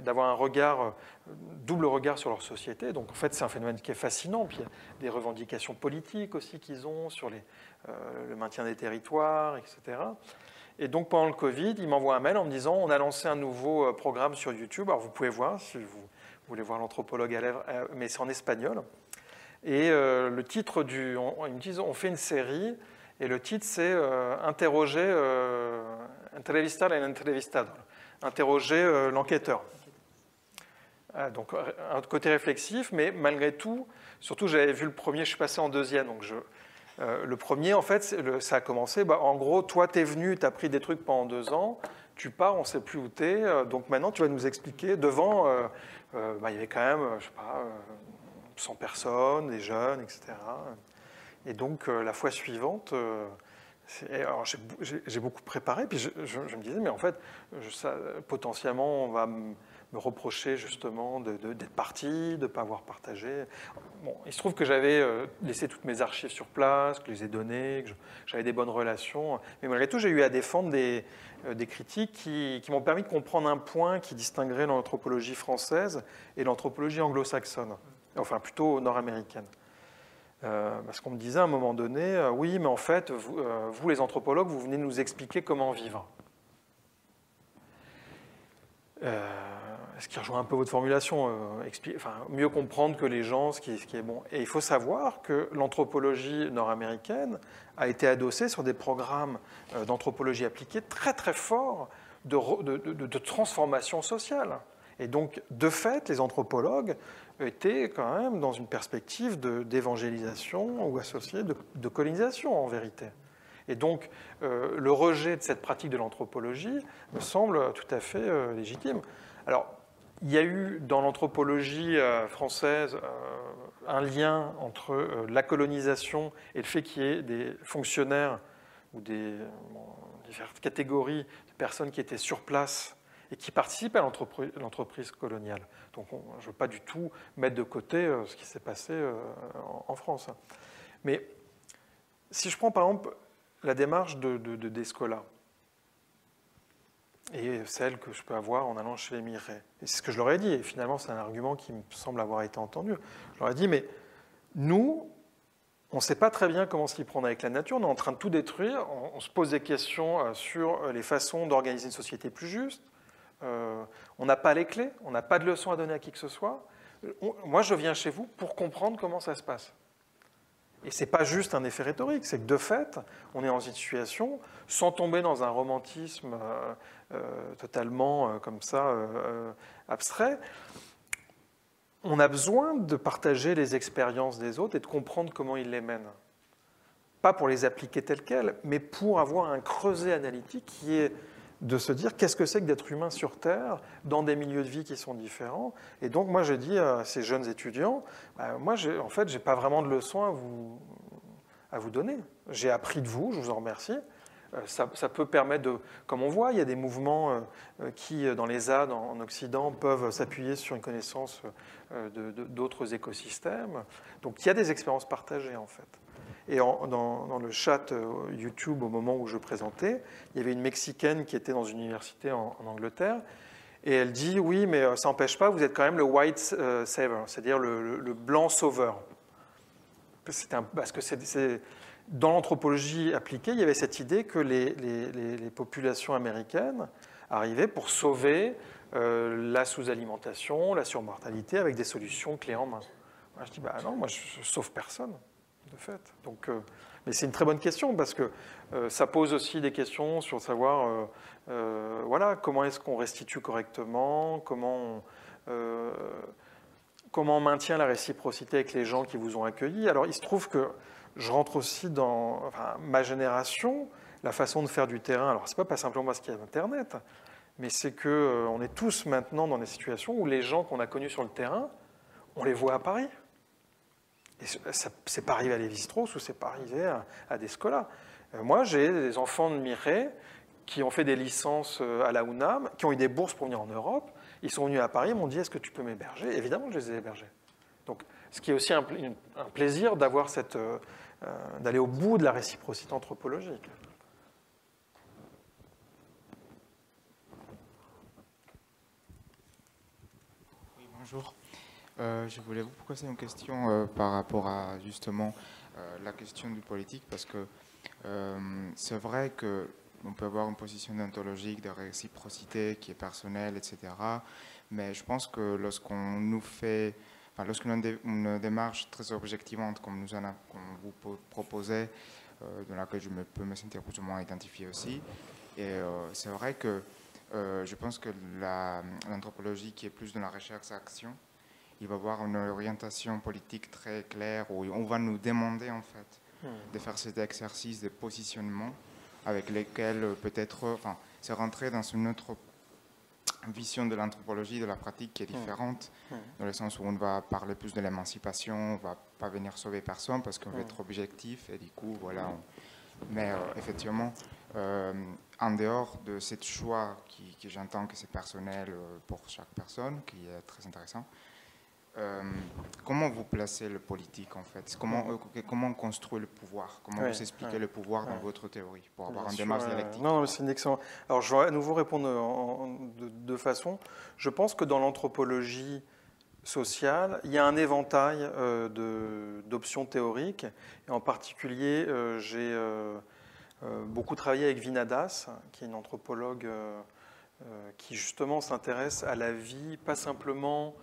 d'avoir un double regard sur leur société. Donc en fait, c'est un phénomène qui est fascinant. Puis il y a des revendications politiques aussi qu'ils ont sur le maintien des territoires, etc. Et donc pendant le Covid, ils m'envoient un mail en me disant, on a lancé un nouveau programme sur YouTube. Alors vous pouvez voir si vous voulez voir l'anthropologue à l'œuvre, mais c'est en espagnol. Et le titre ils me disent, on fait une série, et le titre c'est entrevistar el entrevistado, interroger l'enquêteur. Donc un côté réflexif, mais malgré tout, surtout j'avais vu le premier, je suis passé en deuxième, donc le premier en fait, ça a commencé, en gros, toi t'es venu, t'as pris des trucs pendant 2 ans, tu pars, on ne sait plus où t'es, donc maintenant tu vas nous expliquer, devant, il y avait quand même, je sais pas, 100 personnes, des jeunes, etc. Et donc la fois suivante, alors j'ai beaucoup préparé, puis je me disais, mais en fait, potentiellement, on va me reprocher justement d'être parti, de ne pas avoir partagé. Bon, il se trouve que j'avais laissé toutes mes archives sur place, que je les ai données, que j'avais des bonnes relations. Mais malgré tout, j'ai eu à défendre des critiques qui m'ont permis de comprendre un point qui distinguerait l'anthropologie française et l'anthropologie anglo-saxonne, enfin plutôt nord-américaine. Parce qu'on me disait à un moment donné, oui, mais en fait, vous les anthropologues, vous venez nous expliquer comment vivre. Ce qui rejoint un peu votre formulation, mieux comprendre que les gens, ce qui est bon. Et il faut savoir que l'anthropologie nord-américaine a été adossée sur des programmes d'anthropologie appliquée très très forts de transformation sociale. Et donc, de fait, les anthropologues étaient quand même dans une perspective d'évangélisation ou associée de colonisation, en vérité. Et donc, le rejet de cette pratique de l'anthropologie me semble tout à fait légitime. Alors, il y a eu dans l'anthropologie française un lien entre la colonisation et le fait qu'il y ait des fonctionnaires ou diverses catégories de personnes qui étaient sur place et qui participaient à l'entreprise coloniale. Donc, je ne veux pas du tout mettre de côté ce qui s'est passé en France. Mais si je prends par exemple la démarche de Descola et celle que je peux avoir en allant chez les Miret, et c'est ce que je leur ai dit, et finalement c'est un argument qui me semble avoir été entendu. Je leur ai dit, mais nous, on ne sait pas très bien comment s'y prendre avec la nature, on est en train de tout détruire, on se pose des questions sur les façons d'organiser une société plus juste, on n'a pas les clés, on n'a pas de leçons à donner à qui que ce soit. Moi, je viens chez vous pour comprendre comment ça se passe. Et ce n'est pas juste un effet rhétorique, c'est que de fait, on est dans une situation, sans tomber dans un romantisme totalement comme ça, abstrait, on a besoin de partager les expériences des autres et de comprendre comment ils les mènent. Pas pour les appliquer telles quelles, mais pour avoir un creuset analytique qui est de se dire qu'est-ce que c'est que d'être humain sur Terre, dans des milieux de vie qui sont différents. Et donc, moi, je dis à ces jeunes étudiants, moi, en fait, je n'ai pas vraiment de leçons à vous donner. J'ai appris de vous, je vous en remercie. Ça peut permettre de... Comme on voit, il y a des mouvements qui, dans les ZAD en Occident, peuvent s'appuyer sur une connaissance d'autres écosystèmes. Donc, il y a des expériences partagées, en fait. Et dans le chat YouTube, au moment où je présentais, il y avait une Mexicaine qui était dans une université en Angleterre, et elle dit, oui, mais ça n'empêche pas, vous êtes quand même le white saver, c'est-à-dire le blanc sauveur. Parce que dans l'anthropologie appliquée, il y avait cette idée que les populations américaines arrivaient pour sauver la sous-alimentation, la surmortalité, avec des solutions clés en main. Moi, je dis, non, moi, je ne sauve personne. De fait. Donc, mais c'est une très bonne question parce que ça pose aussi des questions sur savoir voilà, comment est-ce qu'on restitue correctement, comment on maintient la réciprocité avec les gens qui vous ont accueillis. Alors il se trouve que je rentre aussi dans ma génération, la façon de faire du terrain. Alors c'est pas simplement parce qu'il y a Internet, mais c'est qu'on est tous maintenant dans des situations où les gens qu'on a connus sur le terrain, on les voit à Paris. Et c'est pas arrivé à Lévi-Strauss ou c'est pas arrivé à Descola. Moi, j'ai des enfants de Miret qui ont fait des licences à la UNAM, qui ont eu des bourses pour venir en Europe. Ils sont venus à Paris, ils m'ont dit, est-ce que tu peux m'héberger? Évidemment, je les ai hébergés. Donc, ce qui est aussi un plaisir d'avoir d'aller au bout de la réciprocité anthropologique. Oui, bonjour. Je voulais vous poser une question par rapport à justement la question du politique, parce que c'est vrai qu'on peut avoir une position déontologique de réciprocité qui est personnelle, etc. Mais je pense que lorsqu'on fait une démarche très objectivante, comme vous proposez, dans laquelle je peux me sentir plus ou moins identifié aussi, et c'est vrai que je pense que l'anthropologie qui est plus dans la recherche-action, il va y avoir une orientation politique très claire où on va nous demander en fait de faire cet exercice de positionnement avec lesquels peut-être, c'est rentrer dans une autre vision de l'anthropologie, de la pratique qui est différente, dans le sens où on va parler plus de l'émancipation, on ne va pas venir sauver personne parce qu'on veut être objectif et du coup, voilà. Mais effectivement, en dehors de ce choix que j'entends que c'est personnel pour chaque personne, qui est très intéressant, comment vous placez le politique en fait? Comment on construit le pouvoir? Comment vous expliquez le pouvoir dans votre théorie pour avoir une démarche dialectique? Non, c'est une excellente. Alors je vais à nouveau répondre de deux façons. Je pense que dans l'anthropologie sociale, il y a un éventail d'options théoriques. Et en particulier, j'ai beaucoup travaillé avec Vinadas, qui est une anthropologue qui justement s'intéresse à la vie, pas simplement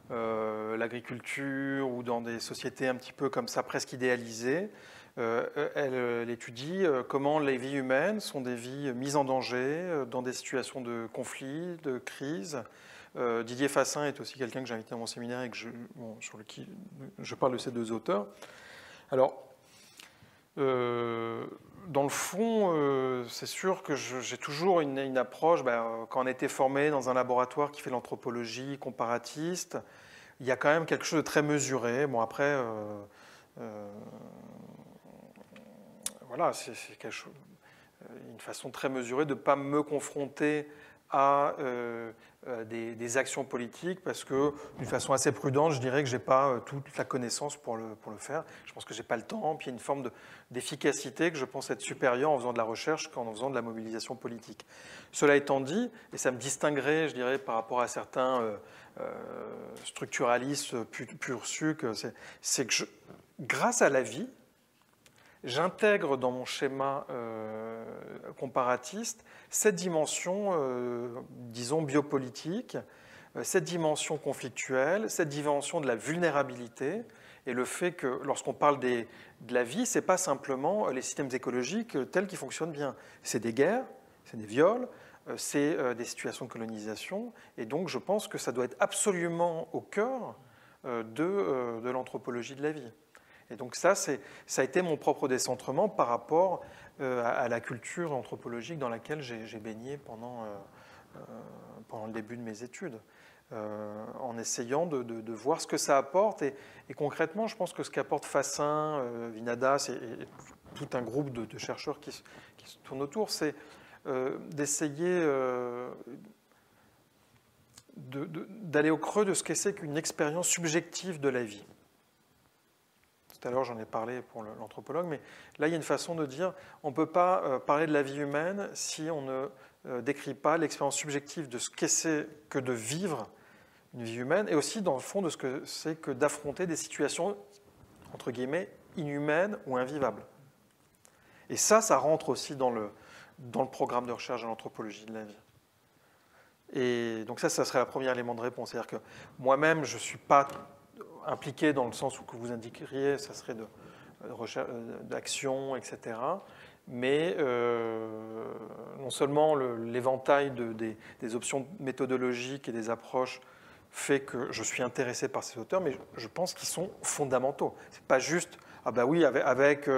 l'agriculture ou dans des sociétés un petit peu comme ça, presque idéalisées. Elle étudie comment les vies humaines sont des vies mises en danger dans des situations de conflit, de crise. Didier Fassin est aussi quelqu'un que j'ai invité dans mon séminaire et sur lequel je parle de ces deux auteurs. Alors, dans le fond, c'est sûr que j'ai toujours une approche, quand on était formé dans un laboratoire qui fait l'anthropologie comparatiste, il y a quand même quelque chose de très mesuré. Bon, après, voilà, c'est une façon très mesurée de ne pas me confronter à des actions politiques parce que, d'une façon assez prudente, je dirais que je n'ai pas toute la connaissance pour le faire. Je pense que je n'ai pas le temps. Puis il y a une forme d'efficacité que je pense être supérieure en faisant de la recherche qu'en faisant de la mobilisation politique. Cela étant dit, et ça me distinguerait, je dirais, par rapport à certains structuralistes pur sucre, c'est que grâce à la vie, j'intègre dans mon schéma comparatiste cette dimension, disons, biopolitique, cette dimension conflictuelle, cette dimension de la vulnérabilité, et le fait que lorsqu'on parle de la vie, ce n'est pas simplement les systèmes écologiques tels qu'ils fonctionnent bien. C'est des guerres, c'est des viols, c'est des situations de colonisation, et donc je pense que ça doit être absolument au cœur de l'anthropologie de la vie. Et donc ça a été mon propre décentrement par rapport à la culture anthropologique dans laquelle j'ai baigné pendant le début de mes études, en essayant de voir ce que ça apporte. Et concrètement, je pense que ce qu'apporte Fassin, Vinadas et tout un groupe de chercheurs qui se tournent autour, c'est d'essayer d'aller au creux de ce que c'est qu'une expérience subjective de la vie. Tout à l'heure, j'en ai parlé pour l'anthropologue, mais là, il y a une façon de dire on ne peut pas parler de la vie humaine si on ne décrit pas l'expérience subjective de ce que c'est que de vivre une vie humaine, et aussi, dans le fond, de ce que c'est que d'affronter des situations, entre guillemets, inhumaines ou invivables. Et ça rentre aussi dans le programme de recherche de l'anthropologie de la vie. Et donc ça serait le premier élément de réponse. C'est-à-dire que moi-même, je ne suis pas impliqué dans le sens où que vous indiqueriez, ça serait de recherche, d'action, etc. Mais non seulement l'éventail des options méthodologiques et des approches fait que je suis intéressé par ces auteurs, mais je pense qu'ils sont fondamentaux. C'est pas juste ah ben oui, avec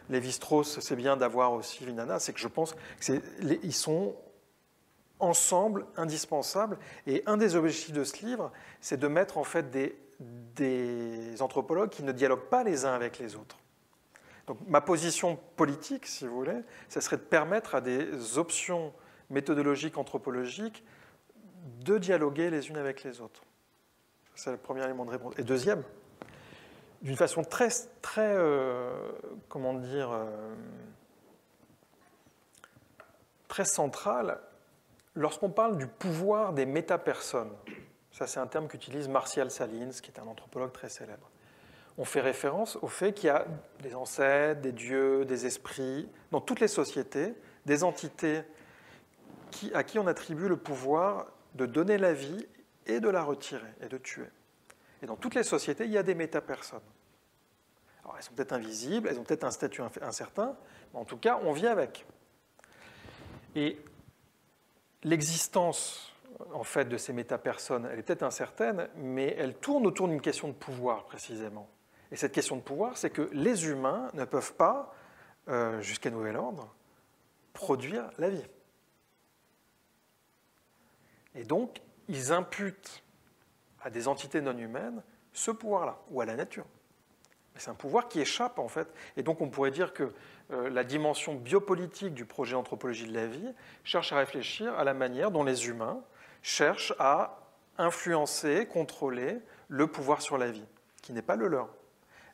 Lévi-Strauss, c'est bien d'avoir aussi Vinadas, c'est que je pense qu'ils sont ensemble indispensables. Et un des objectifs de ce livre, c'est de mettre en fait des anthropologues qui ne dialoguent pas les uns avec les autres. Donc ma position politique, si vous voulez, ça serait de permettre à des options méthodologiques, anthropologiques, de dialoguer les unes avec les autres. C'est le premier élément de réponse. Et deuxième, d'une façon très comment dire, très centrale, lorsqu'on parle du pouvoir des métapersonnes, ça c'est un terme qu'utilise Martial Salins, qui est un anthropologue très célèbre, on fait référence au fait qu'il y a des ancêtres, des dieux, des esprits, dans toutes les sociétés, des entités à qui on attribue le pouvoir de donner la vie et de la retirer et de tuer. Et dans toutes les sociétés, il y a des métapersonnes. Alors, elles sont peut-être invisibles, elles ont peut-être un statut incertain, mais en tout cas, on vit avec. Et l'existence, en fait, de ces métapersonnes, elle est peut-être incertaine, mais elle tourne autour d'une question de pouvoir, précisément. Et cette question de pouvoir, c'est que les humains ne peuvent pas, jusqu'à nouvel ordre, produire la vie. Et donc, ils imputent à des entités non humaines ce pouvoir-là, ou à la nature. C'est un pouvoir qui échappe, en fait. Et donc, on pourrait dire que la dimension biopolitique du projet Anthropologie de la vie cherche à réfléchir à la manière dont les humains cherchent à influencer, contrôler le pouvoir sur la vie, qui n'est pas le leur.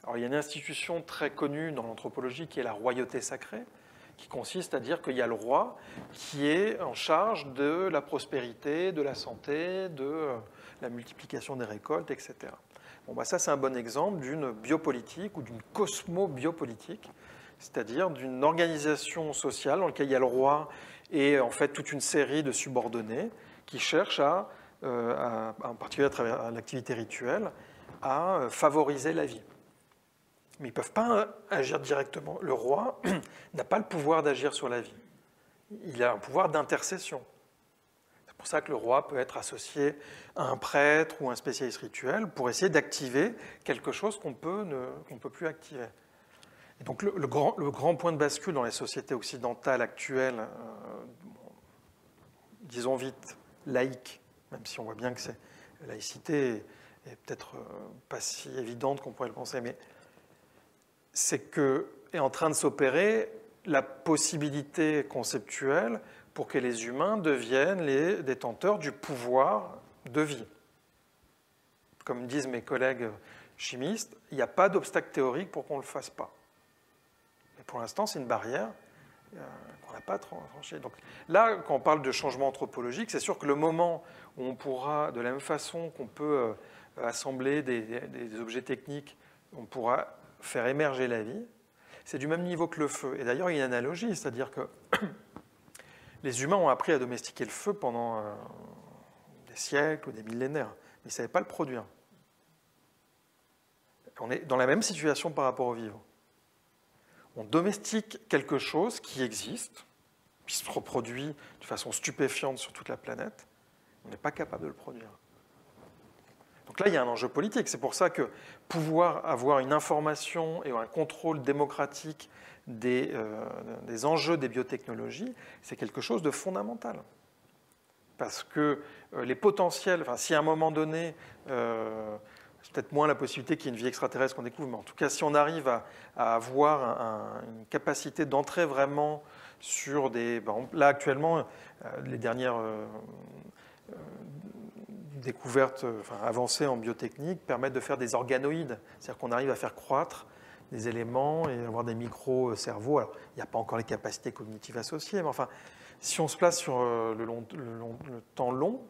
Alors, il y a une institution très connue dans l'anthropologie qui est la royauté sacrée, qui consiste à dire qu'il y a le roi qui est en charge de la prospérité, de la santé, de la multiplication des récoltes, etc. Bon, bah ça, c'est un bon exemple d'une biopolitique ou d'une cosmo-biopolitique, c'est-à-dire d'une organisation sociale dans laquelle il y a le roi et en fait toute une série de subordonnés qui cherchent en particulier à travers l'activité rituelle, à favoriser la vie. Mais ils ne peuvent pas agir directement. Le roi n'a pas le pouvoir d'agir sur la vie. Il a un pouvoir d'intercession. C'est pour ça que le roi peut être associé à un prêtre ou un spécialiste rituel pour essayer d'activer quelque chose qu'on ne peut plus activer. Et donc le grand point de bascule dans les sociétés occidentales actuelles, disons vite, laïques, même si on voit bien que la laïcité est peut-être pas si évidente qu'on pourrait le penser, mais c'est que est en train de s'opérer la possibilité conceptuelle pour que les humains deviennent les détenteurs du pouvoir de vie. Comme disent mes collègues chimistes, il n'y a pas d'obstacle théorique pour qu'on ne le fasse pas. Mais pour l'instant, c'est une barrière qu'on n'a pas franchie. Donc là, quand on parle de changement anthropologique, c'est sûr que le moment où on pourra, de la même façon qu'on peut assembler des objets techniques, on pourra faire émerger la vie, c'est du même niveau que le feu. Et d'ailleurs, il y a une analogie, c'est-à-dire que les humains ont appris à domestiquer le feu pendant des siècles ou des millénaires, mais ils ne savaient pas le produire. On est dans la même situation par rapport au vivant. On domestique quelque chose qui existe, qui se reproduit de façon stupéfiante sur toute la planète, on n'est pas capable de le produire. Donc là, il y a un enjeu politique. C'est pour ça que pouvoir avoir une information et un contrôle démocratique des enjeux des biotechnologies, c'est quelque chose de fondamental. Parce que les potentiels, enfin, si à un moment donné, c'est peut-être moins la possibilité qu'il y ait une vie extraterrestre qu'on découvre, mais en tout cas, si on arrive à avoir une capacité d'entrer vraiment sur des... Bon, là, actuellement, les dernières découvertes avancées en biotechnique permettent de faire des organoïdes, c'est-à-dire qu'on arrive à faire croître des éléments et avoir des micro-cerveaux. Alors, il n'y a pas encore les capacités cognitives associées, mais enfin, si on se place sur le temps long,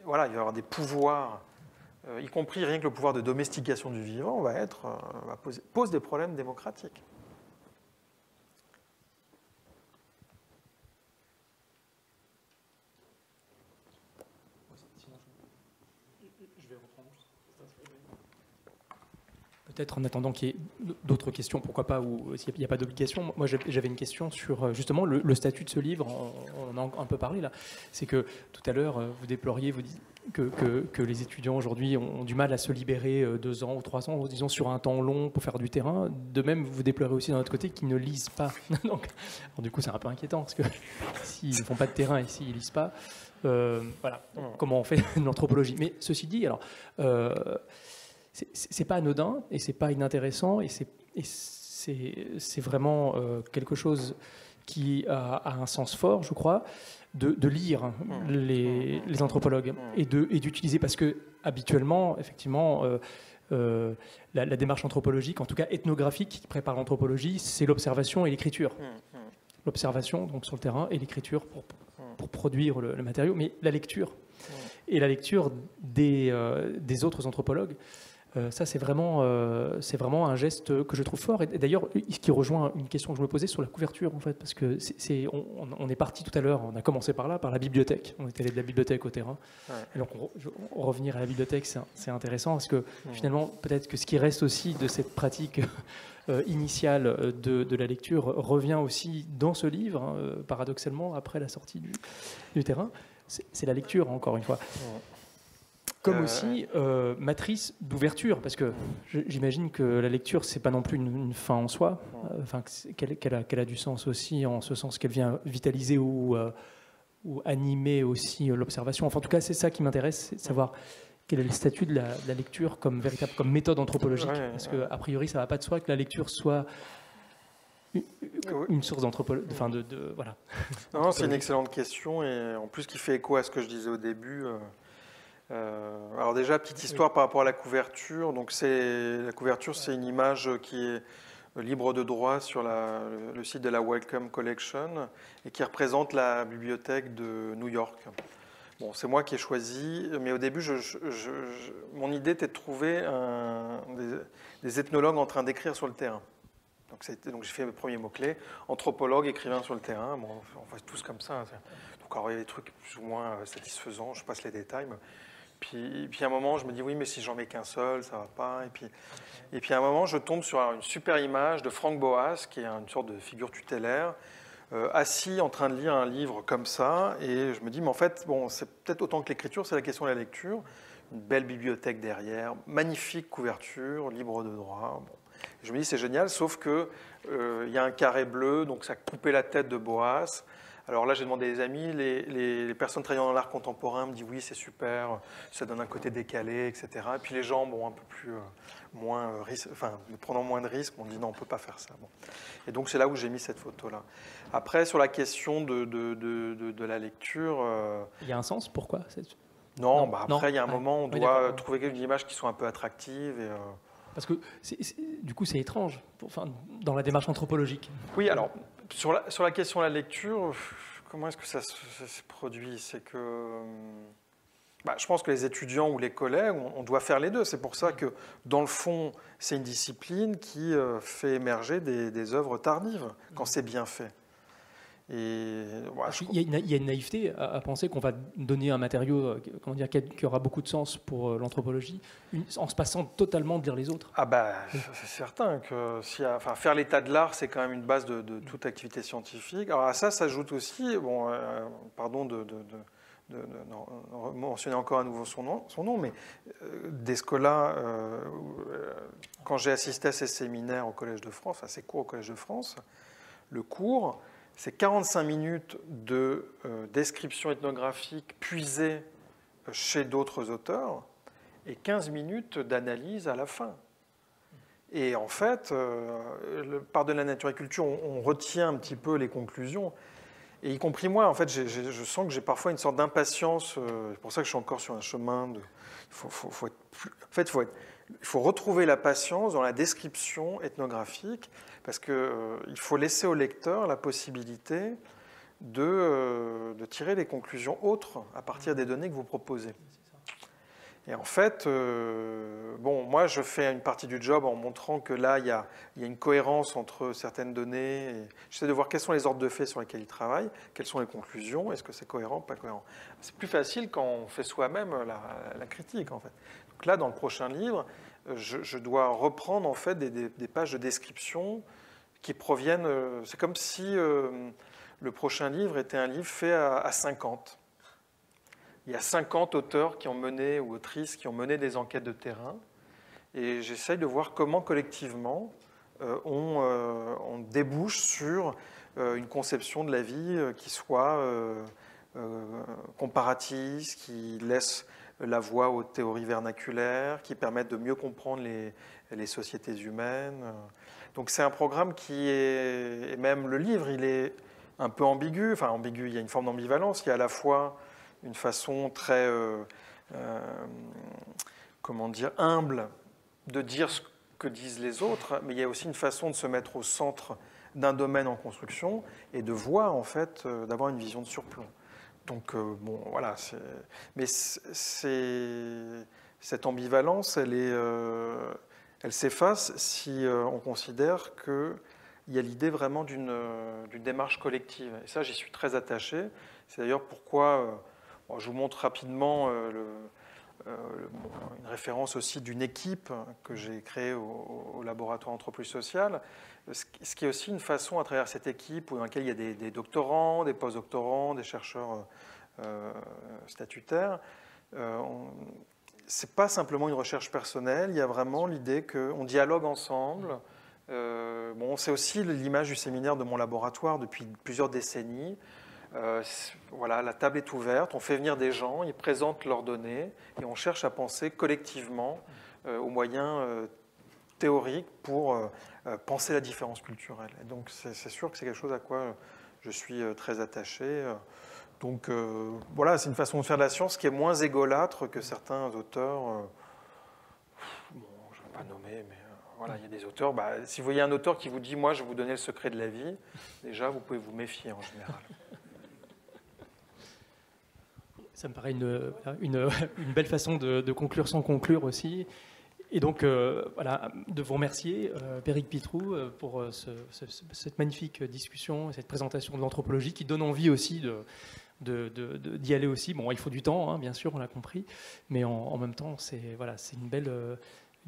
voilà, il va y avoir des pouvoirs, y compris rien que le pouvoir de domestication du vivant, pose des problèmes démocratiques. Peut-être en attendant qu'il y ait d'autres questions, pourquoi pas, ou s'il n'y a pas d'obligation. Moi, j'avais une question sur justement le statut de ce livre, on en a un peu parlé là. C'est que tout à l'heure, vous déploriez, vous dites que les étudiants aujourd'hui ont du mal à se libérer 2 ans ou 3 ans, disons sur un temps long pour faire du terrain. De même, vous déplorez aussi d'un autre côté qu'ils ne lisent pas. Donc, alors, du coup, c'est un peu inquiétant, parce que s'ils ne font pas de terrain et s'ils ne lisent pas, voilà, comment on fait de l'anthropologie. Mais ceci dit, alors... c'est pas anodin et c'est pas inintéressant et c'est vraiment quelque chose qui a un sens fort, je crois, de lire les anthropologues et d'utiliser, parce que habituellement, effectivement, la démarche anthropologique, en tout cas ethnographique, qui prépare l'anthropologie, c'est l'observation et l'écriture. L'observation, donc sur le terrain, et l'écriture pour produire le matériau, mais la lecture et la lecture des autres anthropologues. Ça, c'est vraiment un geste que je trouve fort. Et d'ailleurs, ce qui rejoint une question que je me posais sur la couverture, en fait, parce que on est parti tout à l'heure, on a commencé par la bibliothèque. On est allé de la bibliothèque au terrain. Ouais. Et donc, revenir à la bibliothèque, c'est intéressant, parce que finalement, peut-être que ce qui reste aussi de cette pratique initiale de la lecture revient aussi dans ce livre, paradoxalement, après la sortie du terrain. C'est la lecture, encore une fois. Comme aussi matrice d'ouverture, parce que j'imagine que la lecture, c'est pas non plus une fin en soi, qu'elle a du sens aussi, en ce sens qu'elle vient vitaliser ou animer aussi l'observation. Enfin, en tout cas, c'est ça qui m'intéresse, c'est de savoir quel est le statut de la lecture comme méthode anthropologique? Ouais, Parce qu'a priori, ça ne va pas de soi que la lecture soit une source d'anthropologie. Enfin, voilà. Non, c'est une excellente question et en plus qui fait écho à ce que je disais au début. Alors déjà, petite histoire par rapport à la couverture. Donc la couverture, c'est une image qui est libre de droit sur le site de la Wellcome Collection et qui représente la bibliothèque de New York. Bon, c'est moi qui ai choisi, mais au début, mon idée était de trouver des ethnologues en train d'écrire sur le terrain. Donc j'ai fait mes premiers mots-clés, anthropologue, écrivain sur le terrain. Bon, on fait tous comme ça. Donc alors, il y a des trucs plus ou moins satisfaisants, je passe les détails. Puis à un moment, je me dis, oui, mais si j'en mets qu'un seul, ça va pas. Et puis à un moment, je tombe sur une super image de Frank Boas, qui est une sorte de figure tutélaire, assis en train de lire un livre comme ça. Et je me dis, mais en fait, bon, c'est peut-être autant que l'écriture, c'est la question de la lecture. Une belle bibliothèque derrière, magnifique couverture, libre de droit. Bon. Je me dis, c'est génial, sauf que il y a un carré bleu, donc ça coupait la tête de Boas. Alors là, j'ai demandé des amis, les personnes travaillant dans l'art contemporain me disent oui, c'est super, ça donne un côté décalé, etc. Et puis les gens, bon, un peu plus prenant moins de risques, m'ont dit non, on ne peut pas faire ça. Bon. Et donc c'est là où j'ai mis cette photo-là. Après, sur la question de la lecture... Il y a un sens, pourquoi? Non, après, il y a un moment, on doit trouver une image qui soit un peu attractive. Parce que du coup, c'est étrange dans la démarche anthropologique. Oui, alors, sur la question de la lecture, comment est-ce que ça se produit? C'est que je pense que les étudiants ou les collègues, on doit faire les deux. C'est pour ça que, dans le fond, c'est une discipline qui fait émerger des œuvres tardives, quand c'est bien fait. Et, il y a une naïveté à penser qu'on va donner un matériau qui aura beaucoup de sens pour l'anthropologie en se passant totalement de lire les autres. C'est certain que faire l'état de l'art, c'est quand même une base de toute activité scientifique. Alors à ça s'ajoute aussi, pardon de mentionner encore à nouveau son nom, mais Descola, quand j'ai assisté à ces séminaires au Collège de France, à ces cours au Collège de France, le cours, c'est 45 minutes de description ethnographique puisée chez d'autres auteurs et 15 minutes d'analyse à la fin. Et en fait, par de la nature et culture, on retient un petit peu les conclusions. Et y compris moi, en fait, je sens que j'ai parfois une sorte d'impatience. C'est pour ça que je suis encore sur un chemin de... Il faut retrouver la patience dans la description ethnographique parce qu'il faut laisser au lecteur la possibilité de tirer des conclusions autres à partir des données que vous proposez. Et en fait, moi, je fais une partie du job en montrant que là, il y a une cohérence entre certaines données. J'essaie de voir quels sont les ordres de faits sur lesquels ils travaillent, quelles sont les conclusions, est-ce que c'est cohérent, pas cohérent. C'est plus facile quand on fait soi-même la critique, en fait. Donc là, dans le prochain livre, je dois reprendre en fait des pages de description qui proviennent. C'est comme si le prochain livre était un livre fait à 50. Il y a 50 auteurs qui ont mené, ou autrices qui ont mené des enquêtes de terrain. Et j'essaye de voir comment collectivement on débouche sur une conception de la vie qui soit comparatiste, qui laisse la voie aux théories vernaculaires, qui permettent de mieux comprendre les sociétés humaines. Donc c'est un programme qui est, et même le livre, il est un peu ambigu. Enfin ambigu, il y a une forme d'ambivalence. Il y a à la fois une façon très, humble de dire ce que disent les autres, mais il y a aussi une façon de se mettre au centre d'un domaine en construction et de voir, en fait, d'avoir une vision de surplomb. Donc, voilà. Mais cette ambivalence, elle s'efface si on considère qu'il y a l'idée vraiment d'une démarche collective. Et ça, j'y suis très attaché. C'est d'ailleurs pourquoi... je vous montre rapidement une référence aussi d'une équipe que j'ai créée au laboratoire Anthropologie sociale, ce qui est aussi une façon, à travers cette équipe, dans laquelle il y a des doctorants, des post-doctorants, des chercheurs statutaires. Ce n'est pas simplement une recherche personnelle, il y a vraiment l'idée qu'on dialogue ensemble. C'est aussi l'image du séminaire de mon laboratoire depuis plusieurs décennies. Voilà, la table est ouverte, on fait venir des gens, ils présentent leurs données et on cherche à penser collectivement aux moyens théoriques pour penser la différence culturelle. Et donc c'est sûr que c'est quelque chose à quoi je suis très attaché. Donc voilà, c'est une façon de faire de la science qui est moins égolâtre que certains auteurs. Bon, je ne vais pas nommer, mais voilà, il y a des auteurs. Si vous voyez un auteur qui vous dit « moi, je vais vous donner le secret de la vie », déjà, vous pouvez vous méfier en général. Ça me paraît une belle façon de conclure sans conclure aussi. Et donc, voilà, de vous remercier, Péric Pitrou, pour cette magnifique discussion, cette présentation de l'anthropologie qui donne envie aussi d'y aller aussi. Bon, il faut du temps, hein, bien sûr, on l'a compris, mais en même temps, c'est une belle,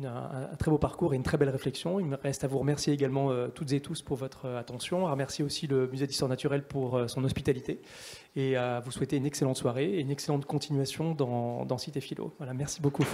un très beau parcours et une très belle réflexion. Il me reste à vous remercier également toutes et tous pour votre attention, à remercier aussi le Musée d'Histoire naturelle pour son hospitalité et à vous souhaiter une excellente soirée et une excellente continuation dans Cité Philo. Voilà, merci beaucoup.